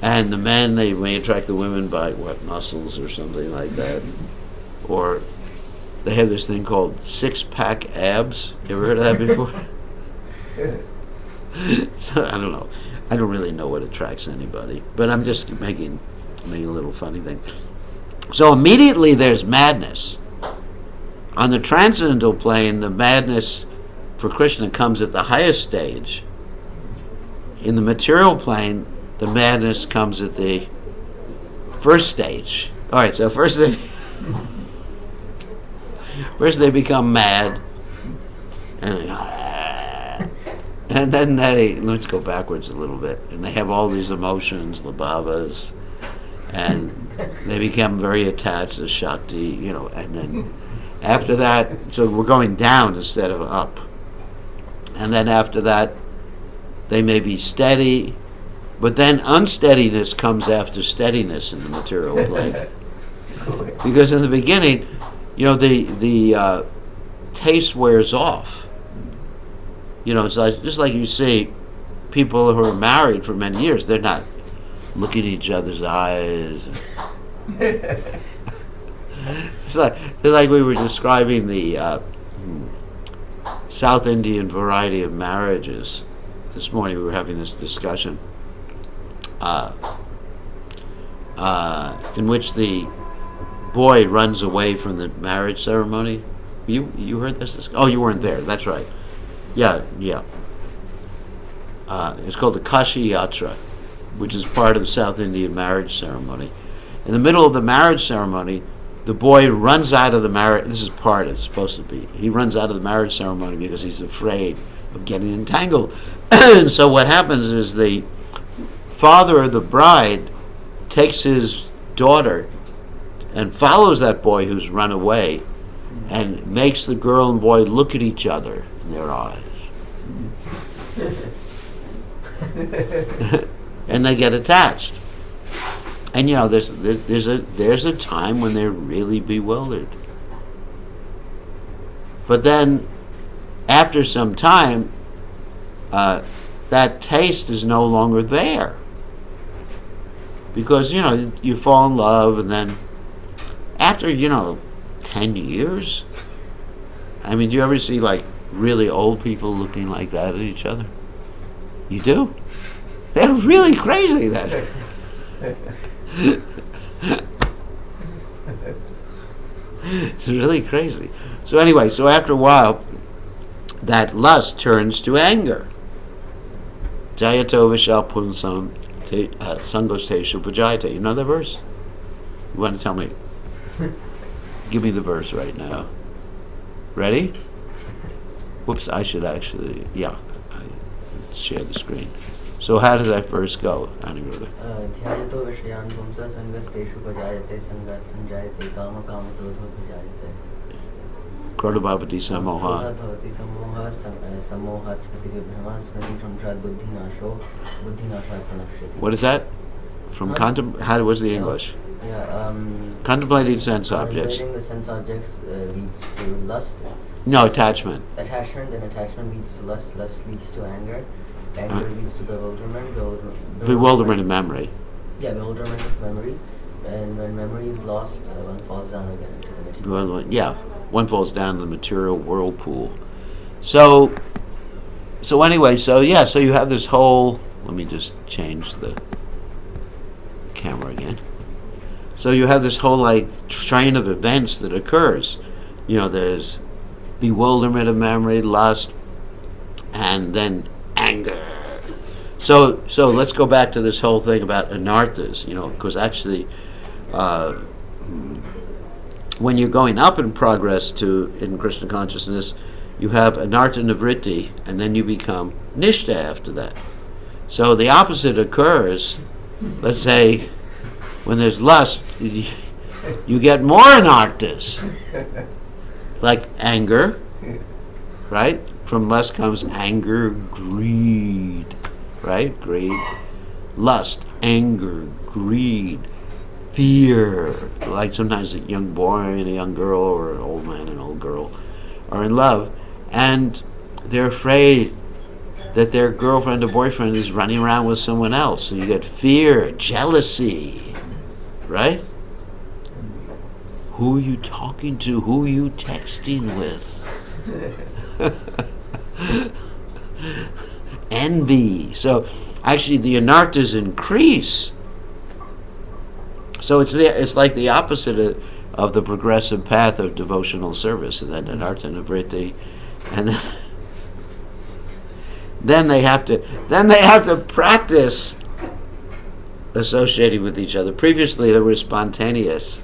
And the men, they may attract the women by muscles or something like that. Or they have this thing called six-pack abs. You ever heard of that before? So I don't know. I don't really know what attracts anybody, but I'm just making a little funny thing. So immediately there's madness. On the transcendental plane, the madness for Krishna comes at the highest stage. In the material plane, the madness comes at the first stage. All right, so first they become mad, and then let's go backwards a little bit, and they have all these emotions, the bhavas, and they become very attached to Shakti, and then after that, so we're going down instead of up. And then after that, They may be steady, but then unsteadiness comes after steadiness in the material plane. Because in the beginning, the taste wears off. It's like, just like you see people who are married for many years, they're not looking at each other's eyes. It's like we were describing the South Indian variety of marriages. This morning we were having this discussion in which the boy runs away from the marriage ceremony. You heard this? Oh, you weren't there. That's right. Yeah. It's called the Kashi Yatra, which is part of the South Indian marriage ceremony. In the middle of the marriage ceremony, the boy runs out of the marriage. This is part it's supposed to be. He runs out of the marriage ceremony because he's afraid of getting entangled. And so what happens is the father of the bride takes his daughter and follows that boy who's run away and makes the girl and boy look at each other in their eyes. And they get attached. And there's a time when they're really bewildered. But then after some time, that taste is no longer there. Because, you fall in love, and then after, 10 years, do you ever see like really old people looking like that at each other? You do? They're really crazy then. It's really crazy. So anyway, after a while, that lust turns to anger. Jayato vishal punsam sangosteshu pujayate. You know that verse? You want to tell me? Give me the verse right now. Ready? Whoops, I should actually, share the screen. So how does that verse go, Aniruddha? Dhyayato vishayan pumsa sangasteshu pajayate sangat sanjayate kama kama krodho pajayate. Krodhabhavati samoha. Krodhabhavati samoha samohat smriti vibhrama smriti tramshat buddhi nasho buddhi nashat pranakshati. What is that? From what's the English? Contemplating sense objects. Contemplating the sense objects leads to lust. No, attachment. Attachment leads to lust. Lust leads to anger. Anger leads to bewilderment. Bewilderment of memory. Yeah, bewilderment of memory. And when memory is lost, one falls down again into the material. One falls down the material whirlpool. So anyway, so you have this whole. Let me just change the camera again. So you have this whole train of events that occurs. There's bewilderment of memory, lust, and then anger. So let's go back to this whole thing about anarthas, because actually when you're going up in progress in Krishna consciousness, you have anartha nivritti, and then you become nishtha after that. So the opposite occurs. Let's say when there's lust, you get more anarthas, like anger, right? From lust comes anger, greed, right? Greed, lust, anger, greed, fear. Like sometimes a young boy and a young girl, or an old man and an old girl are in love, and they're afraid that their girlfriend or boyfriend is running around with someone else. So you get fear, jealousy, right? Who are you talking to? Who are you texting with? Envy. So actually the anarthas increase. So it's like the opposite of the progressive path of devotional service, and then anartha nivritti, and then they have to practice associating with each other. Previously they were spontaneous,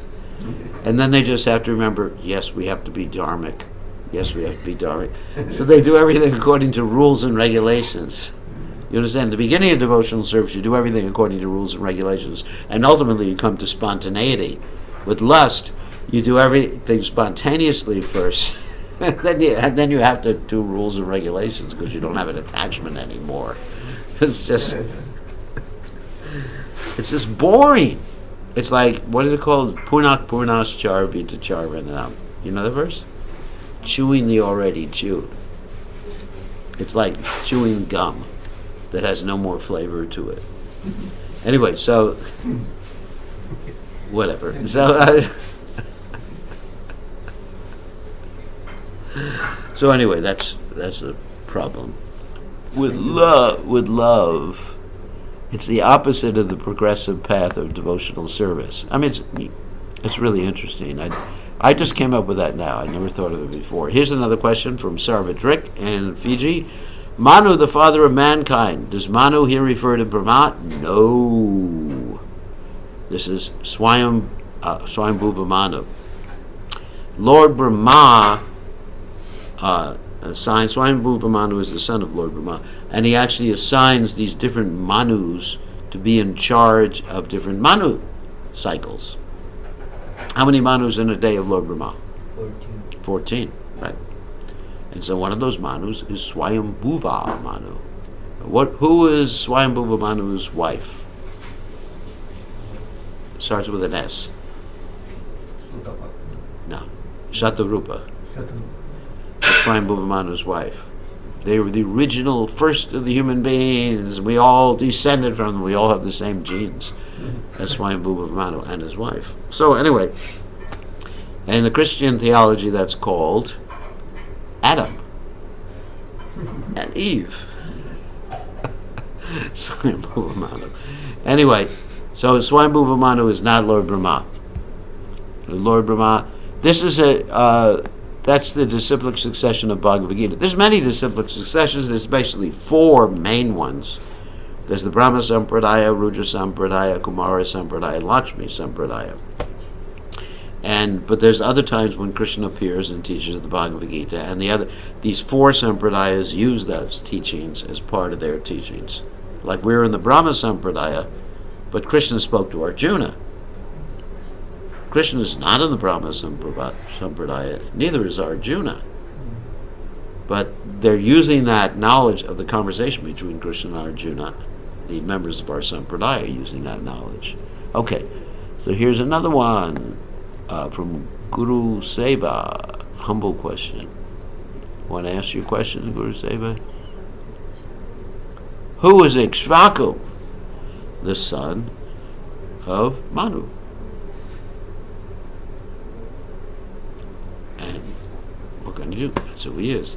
and then they just have to remember, yes, we have to be dharmic. Yes, we have to be dharmic. So they do everything according to rules and regulations. You understand? At the beginning of devotional service, you do everything according to rules and regulations, and ultimately you come to spontaneity. With lust, you do everything spontaneously first, then you have to do rules and regulations because you don't have an attachment anymore. It's just boring. It's like, what is it called? Punak Purnas Char Vita Char Venanam. You know the verse? Chewing the already chewed. It's like chewing gum that has no more flavor to it. Anyway, so whatever. So anyway, that's a problem. With love, it's the opposite of the progressive path of devotional service. I mean, it's really interesting. I just came up with that now. I never thought of it before. Here's another question from Sarvadrik in Fiji. Manu, the father of mankind. Does Manu here refer to Brahma? No. This is Swayambhuva Manu. Lord Brahma assigns, Swayambhuva Manu is the son of Lord Brahma, and he actually assigns these different Manus to be in charge of different Manu cycles. How many Manus in a day of Lord Brahma? 14, right. And so one of those Manus is Swayambhuva Manu. Who is Swayambhuva Manu's wife? Starts with an S. No. Shatarupa. Swayambhuva Manu's wife. They were the original first of the human beings. We all descended from them. We all have the same genes as Swayambhuva Manu and his wife. So anyway, in the Christian theology, that's called Adam and Eve. Swayambhuva Manu. Anyway, so Swayambhuva Manu is not Lord Brahma. Lord Brahma. This is that's the disciplic succession of Bhagavad Gita. There's many disciplic successions. There's basically 4 main ones. There's the Brahma Sampradaya, Rudra Sampradaya, Kumara Sampradaya, and Lakshmi Sampradaya. But there's other times when Krishna appears and teaches the Bhagavad Gita, and these 4 Sampradayas use those teachings as part of their teachings. Like we're in the Brahma Sampradaya, but Krishna spoke to Arjuna. Krishna is not in the Brahma Sampradaya, neither is Arjuna. But they're using that knowledge of the conversation between Krishna and Arjuna, the members of our Sampradaya using that knowledge. Okay, so here's another one from Guru Seva. Humble question. Want to ask you a question, Guru Seva? Who is Ikshvaku, the son of Manu? And what can you do? That's who he is.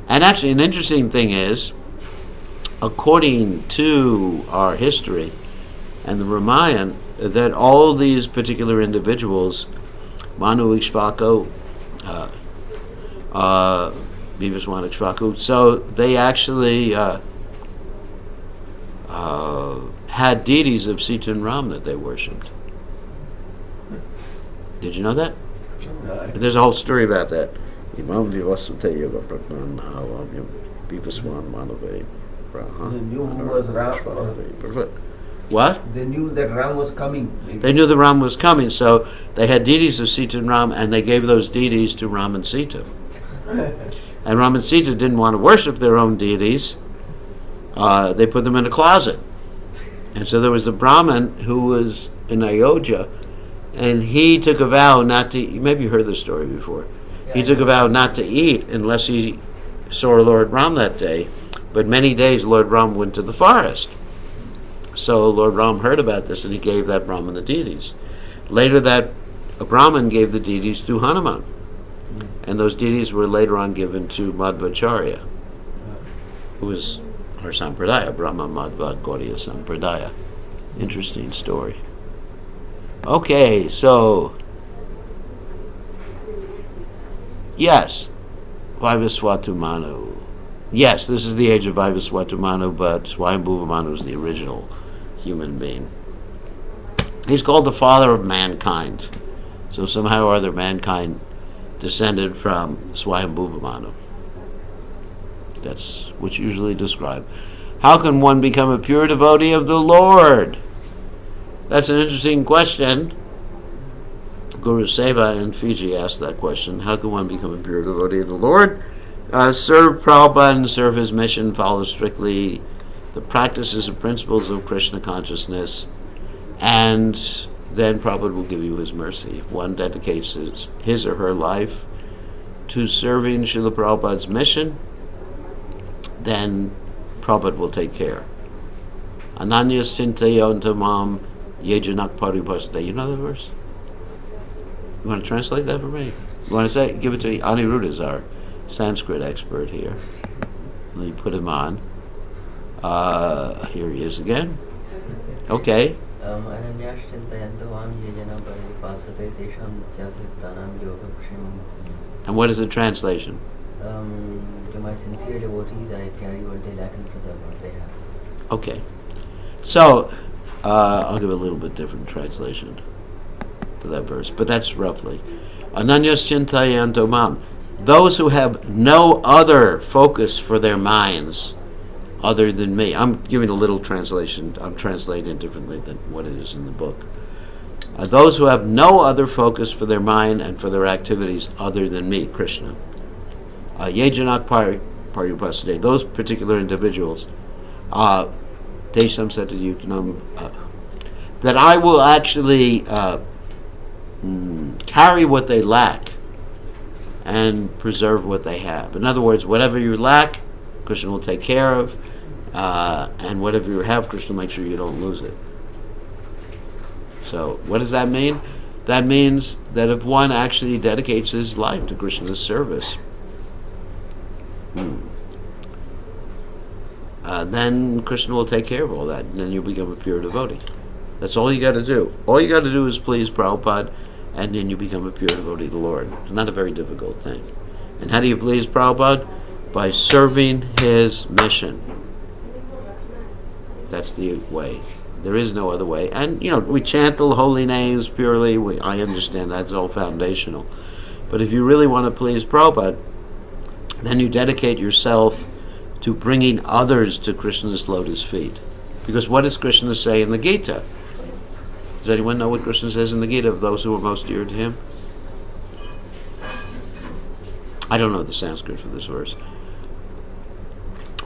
And actually, an interesting thing is, according to our history and the Ramayana, that all these particular individuals, Manu, Ikshvaku, Vivaswan Ikshvaku, so they actually had deities of Sita and Ram that they worshipped. Did you know that? There's a whole story about that. Imam Vivasute Yoga Pratnan Havam Vivaswan Manave. They knew who was Ram. What? They knew that Ram was coming. They knew the Ram was coming, so they had deities of Sita and Ram, and they gave those deities to Ram and Sita. And Ram and Sita didn't want to worship their own deities. They put them in a closet. And so there was a Brahmin who was in Ayodhya, and he took a vow not to eat. Maybe you heard this story before. He took a vow not to eat unless he saw Lord Ram that day. But many days Lord Ram went to the forest. So Lord Ram heard about this, and he gave that Brahmin the deities. Later a Brahmin gave the deities to Hanuman. And those deities were later on given to Madhvacharya, who was our Sampradaya, Brahma Madhva Gauriya Sampradaya. Interesting story. Okay, so yes, Vivaswatu Manu. Yes, this is the age of Vivaswatu Manu, but Swayambhuva Manu is the original human being. He's called the father of mankind. So somehow or other mankind descended from Swayambhuva Manu. That's what's usually described. How can one become a pure devotee of the Lord? That's an interesting question, Guru Seva in Fiji asked that question. How can one become a pure devotee of the Lord? Serve Prabhupada and serve his mission. Follow strictly the practices and principles of Krishna consciousness. And then Prabhupada will give you his mercy. If one dedicates his or her life to serving Srila Prabhupada's mission, then Prabhupada will take care. Ananyas chintayontamam yejanak paripasade. You know the verse? You want to translate that for me? You want to say? Give it to me. Aniruddha is our Sanskrit expert here. Let me put him on. Here he is again. Okay. Ananyas chintayontamam yejanak paripasade tesham nityabhittanam yoga kshamam. And what is the translation? To my sincere devotees, I carry what they lack and preserve what they have. Okay. So, I'll give a little bit different translation to that verse, but that's roughly. Ananyas chintayanto mam. Those who have no other focus for their minds other than me. I'm giving a little translation. I'm translating it differently than what it is in the book. Those who have no other focus for their mind and for their activities other than me, Krishna. Yejanak paripasade. Those particular individuals, Desham said to you, that I will actually carry what they lack and preserve what they have. In other words, whatever you lack, Krishna will take care of, and whatever you have, Krishna will make sure you don't lose it. So, what does that mean? That means that if one actually dedicates his life to Krishna's service, then Krishna will take care of all that, and then you become a pure devotee. That's all you got to do. All you got to do is please Prabhupada, and then you become a pure devotee of the Lord. It's not a very difficult thing. And how do you please Prabhupada? By serving his mission. That's the way. There is no other way. And, we chant the holy names purely. I understand that's all foundational. But if you really want to please Prabhupada, then you dedicate yourself to bringing others to Krishna's lotus feet. Because what does Krishna say in the Gita? Does anyone know what Krishna says in the Gita of those who are most dear to him? I don't know the Sanskrit for this verse.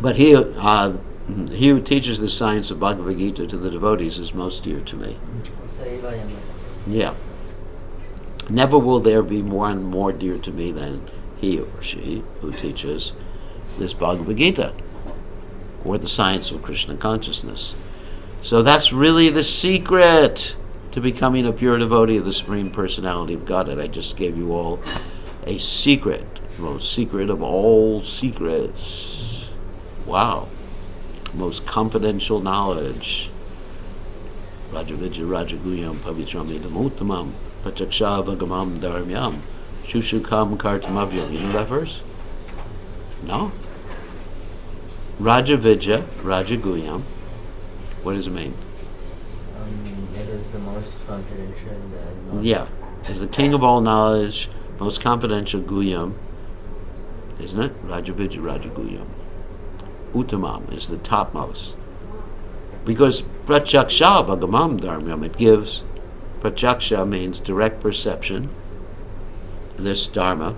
But he who teaches the science of Bhagavad Gita to the devotees is most dear to me. Yeah. Never will there be one more dear to me than he or she who teaches this Bhagavad Gita, or the science of Krishna consciousness. So that's really the secret to becoming a pure devotee of the Supreme Personality of Godhead. I just gave you all a secret, the most secret of all secrets. Wow. Most confidential knowledge. Rajavijja Rajaguyam Pavitrami Damuttamam Pachaksha Vagamam Dharmyam Shushukam Kartamavyam. You know that verse? No? Rajavijja Rajaguyam. What does it mean? It is the most confidential. Yeah. It's the king of all knowledge, most confidential Guyam. Isn't it? Rajavijja Rajaguyam. Uttamam is the topmost. Because Pratyaksha Bhagamam Dharmyam, it gives, Pratyaksha means direct perception, this Dharma.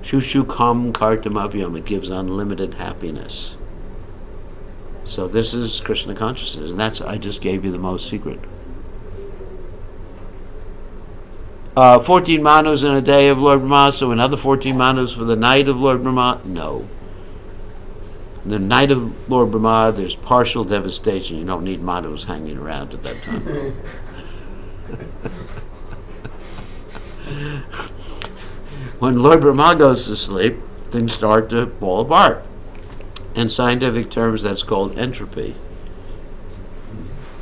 Shushukam Kartamavyam, it gives unlimited happiness. So this is Krishna consciousness, and I just gave you the most secret. 14 manus in a day of Lord Brahma, so another 14 manus for the night of Lord Brahma? No. The night of Lord Brahma, there's partial devastation. You don't need manus hanging around at that time. When Lord Brahma goes to sleep, things start to fall apart. In scientific terms, that's called entropy.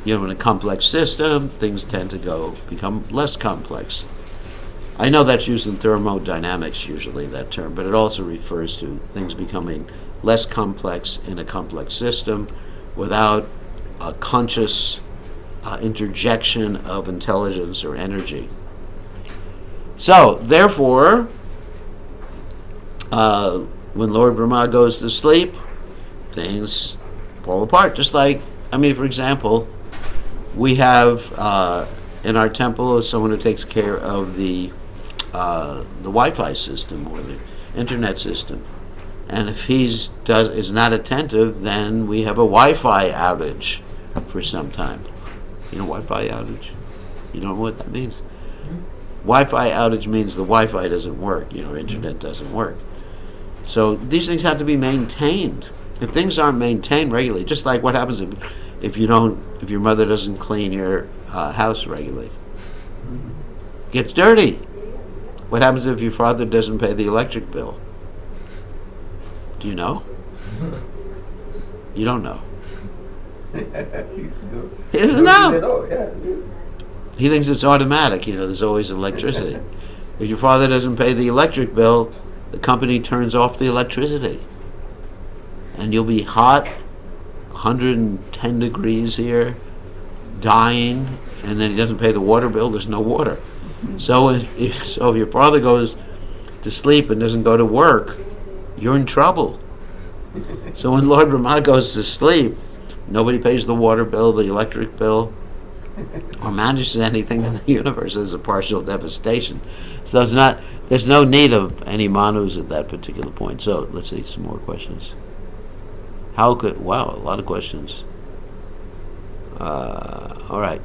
In a complex system, things tend to become less complex. I know that's used in thermodynamics usually, that term, but it also refers to things becoming less complex in a complex system without a conscious interjection of intelligence or energy. So, therefore, when Lord Brahma goes to sleep, things fall apart. Just like, for example, we have in our temple is someone who takes care of the Wi-Fi system or the internet system. And if is not attentive, then we have a Wi-Fi outage for some time. You know, Wi-Fi outage? You don't know what that means? Wi-Fi outage means the Wi-Fi doesn't work, internet doesn't work. So these things have to be maintained. If things aren't maintained regularly, just like what happens if your mother doesn't clean your house regularly, it gets dirty. What happens if your father doesn't pay the electric bill? Do you know? You don't know. He doesn't know. He thinks it's automatic. There's always electricity. If your father doesn't pay the electric bill, the company turns off the electricity. And you'll be hot, 110 degrees here, dying, and then he doesn't pay the water bill, there's no water. So if your father goes to sleep and doesn't go to work, you're in trouble. So when Lord Brahma goes to sleep, nobody pays the water bill, the electric bill, or manages anything in the universe. There's a partial devastation. So there's no need of any manus at that particular point. So let's see some more questions. Wow, a lot of questions. All right.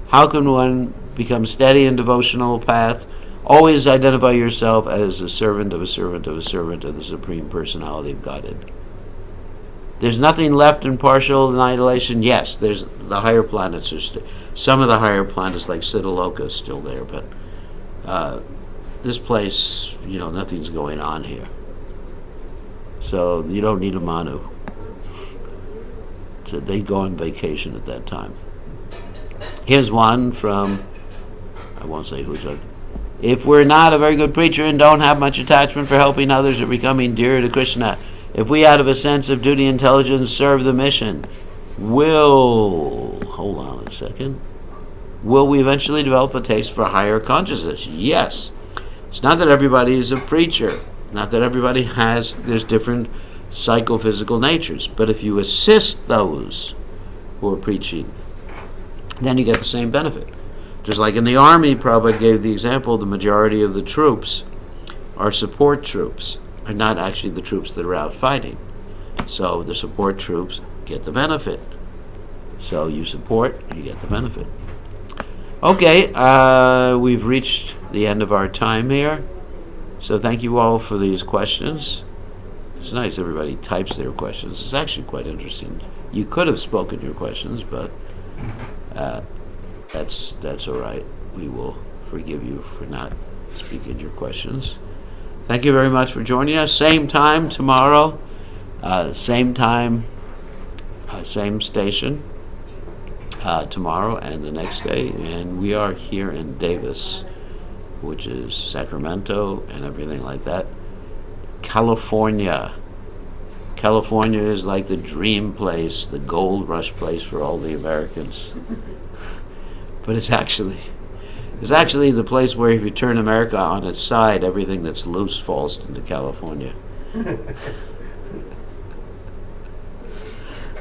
How can one become steady in devotional path? Always identify yourself as a servant of a servant of a servant of the Supreme Personality of Godhead. There's nothing left in partial annihilation. Yes, there's the higher planets. Some of the higher planets like Siddhaloka is still there, but this place, nothing's going on here. So you don't need a Manu. So they go on vacation at that time. Here's one from, I won't say who's it. If we're not a very good preacher and don't have much attachment for helping others or becoming dearer to Krishna, if we out of a sense of duty intelligence serve the mission, will we eventually develop a taste for higher consciousness? Yes. It's not that everybody is a preacher, not that everybody there's different psychophysical natures, but if you assist those who are preaching, then you get the same benefit. Just like in the army, Prabhupada gave the example, the majority of the troops are support troops, are not actually the troops that are out fighting. So the support troops get the benefit. So you support, you get the benefit. Okay, we've reached the end of our time here. So thank you all for these questions. It's nice everybody types their questions. It's actually quite interesting. You could have spoken your questions, but that's all right. We will forgive you for not speaking your questions. Thank you very much for joining us. Same time tomorrow, same time, same station tomorrow and the next day. And we are here in Davis, which is Sacramento and everything like that. California. California is like the dream place, the gold rush place for all the Americans. But it's actually the place where if you turn America on its side, everything that's loose falls into California.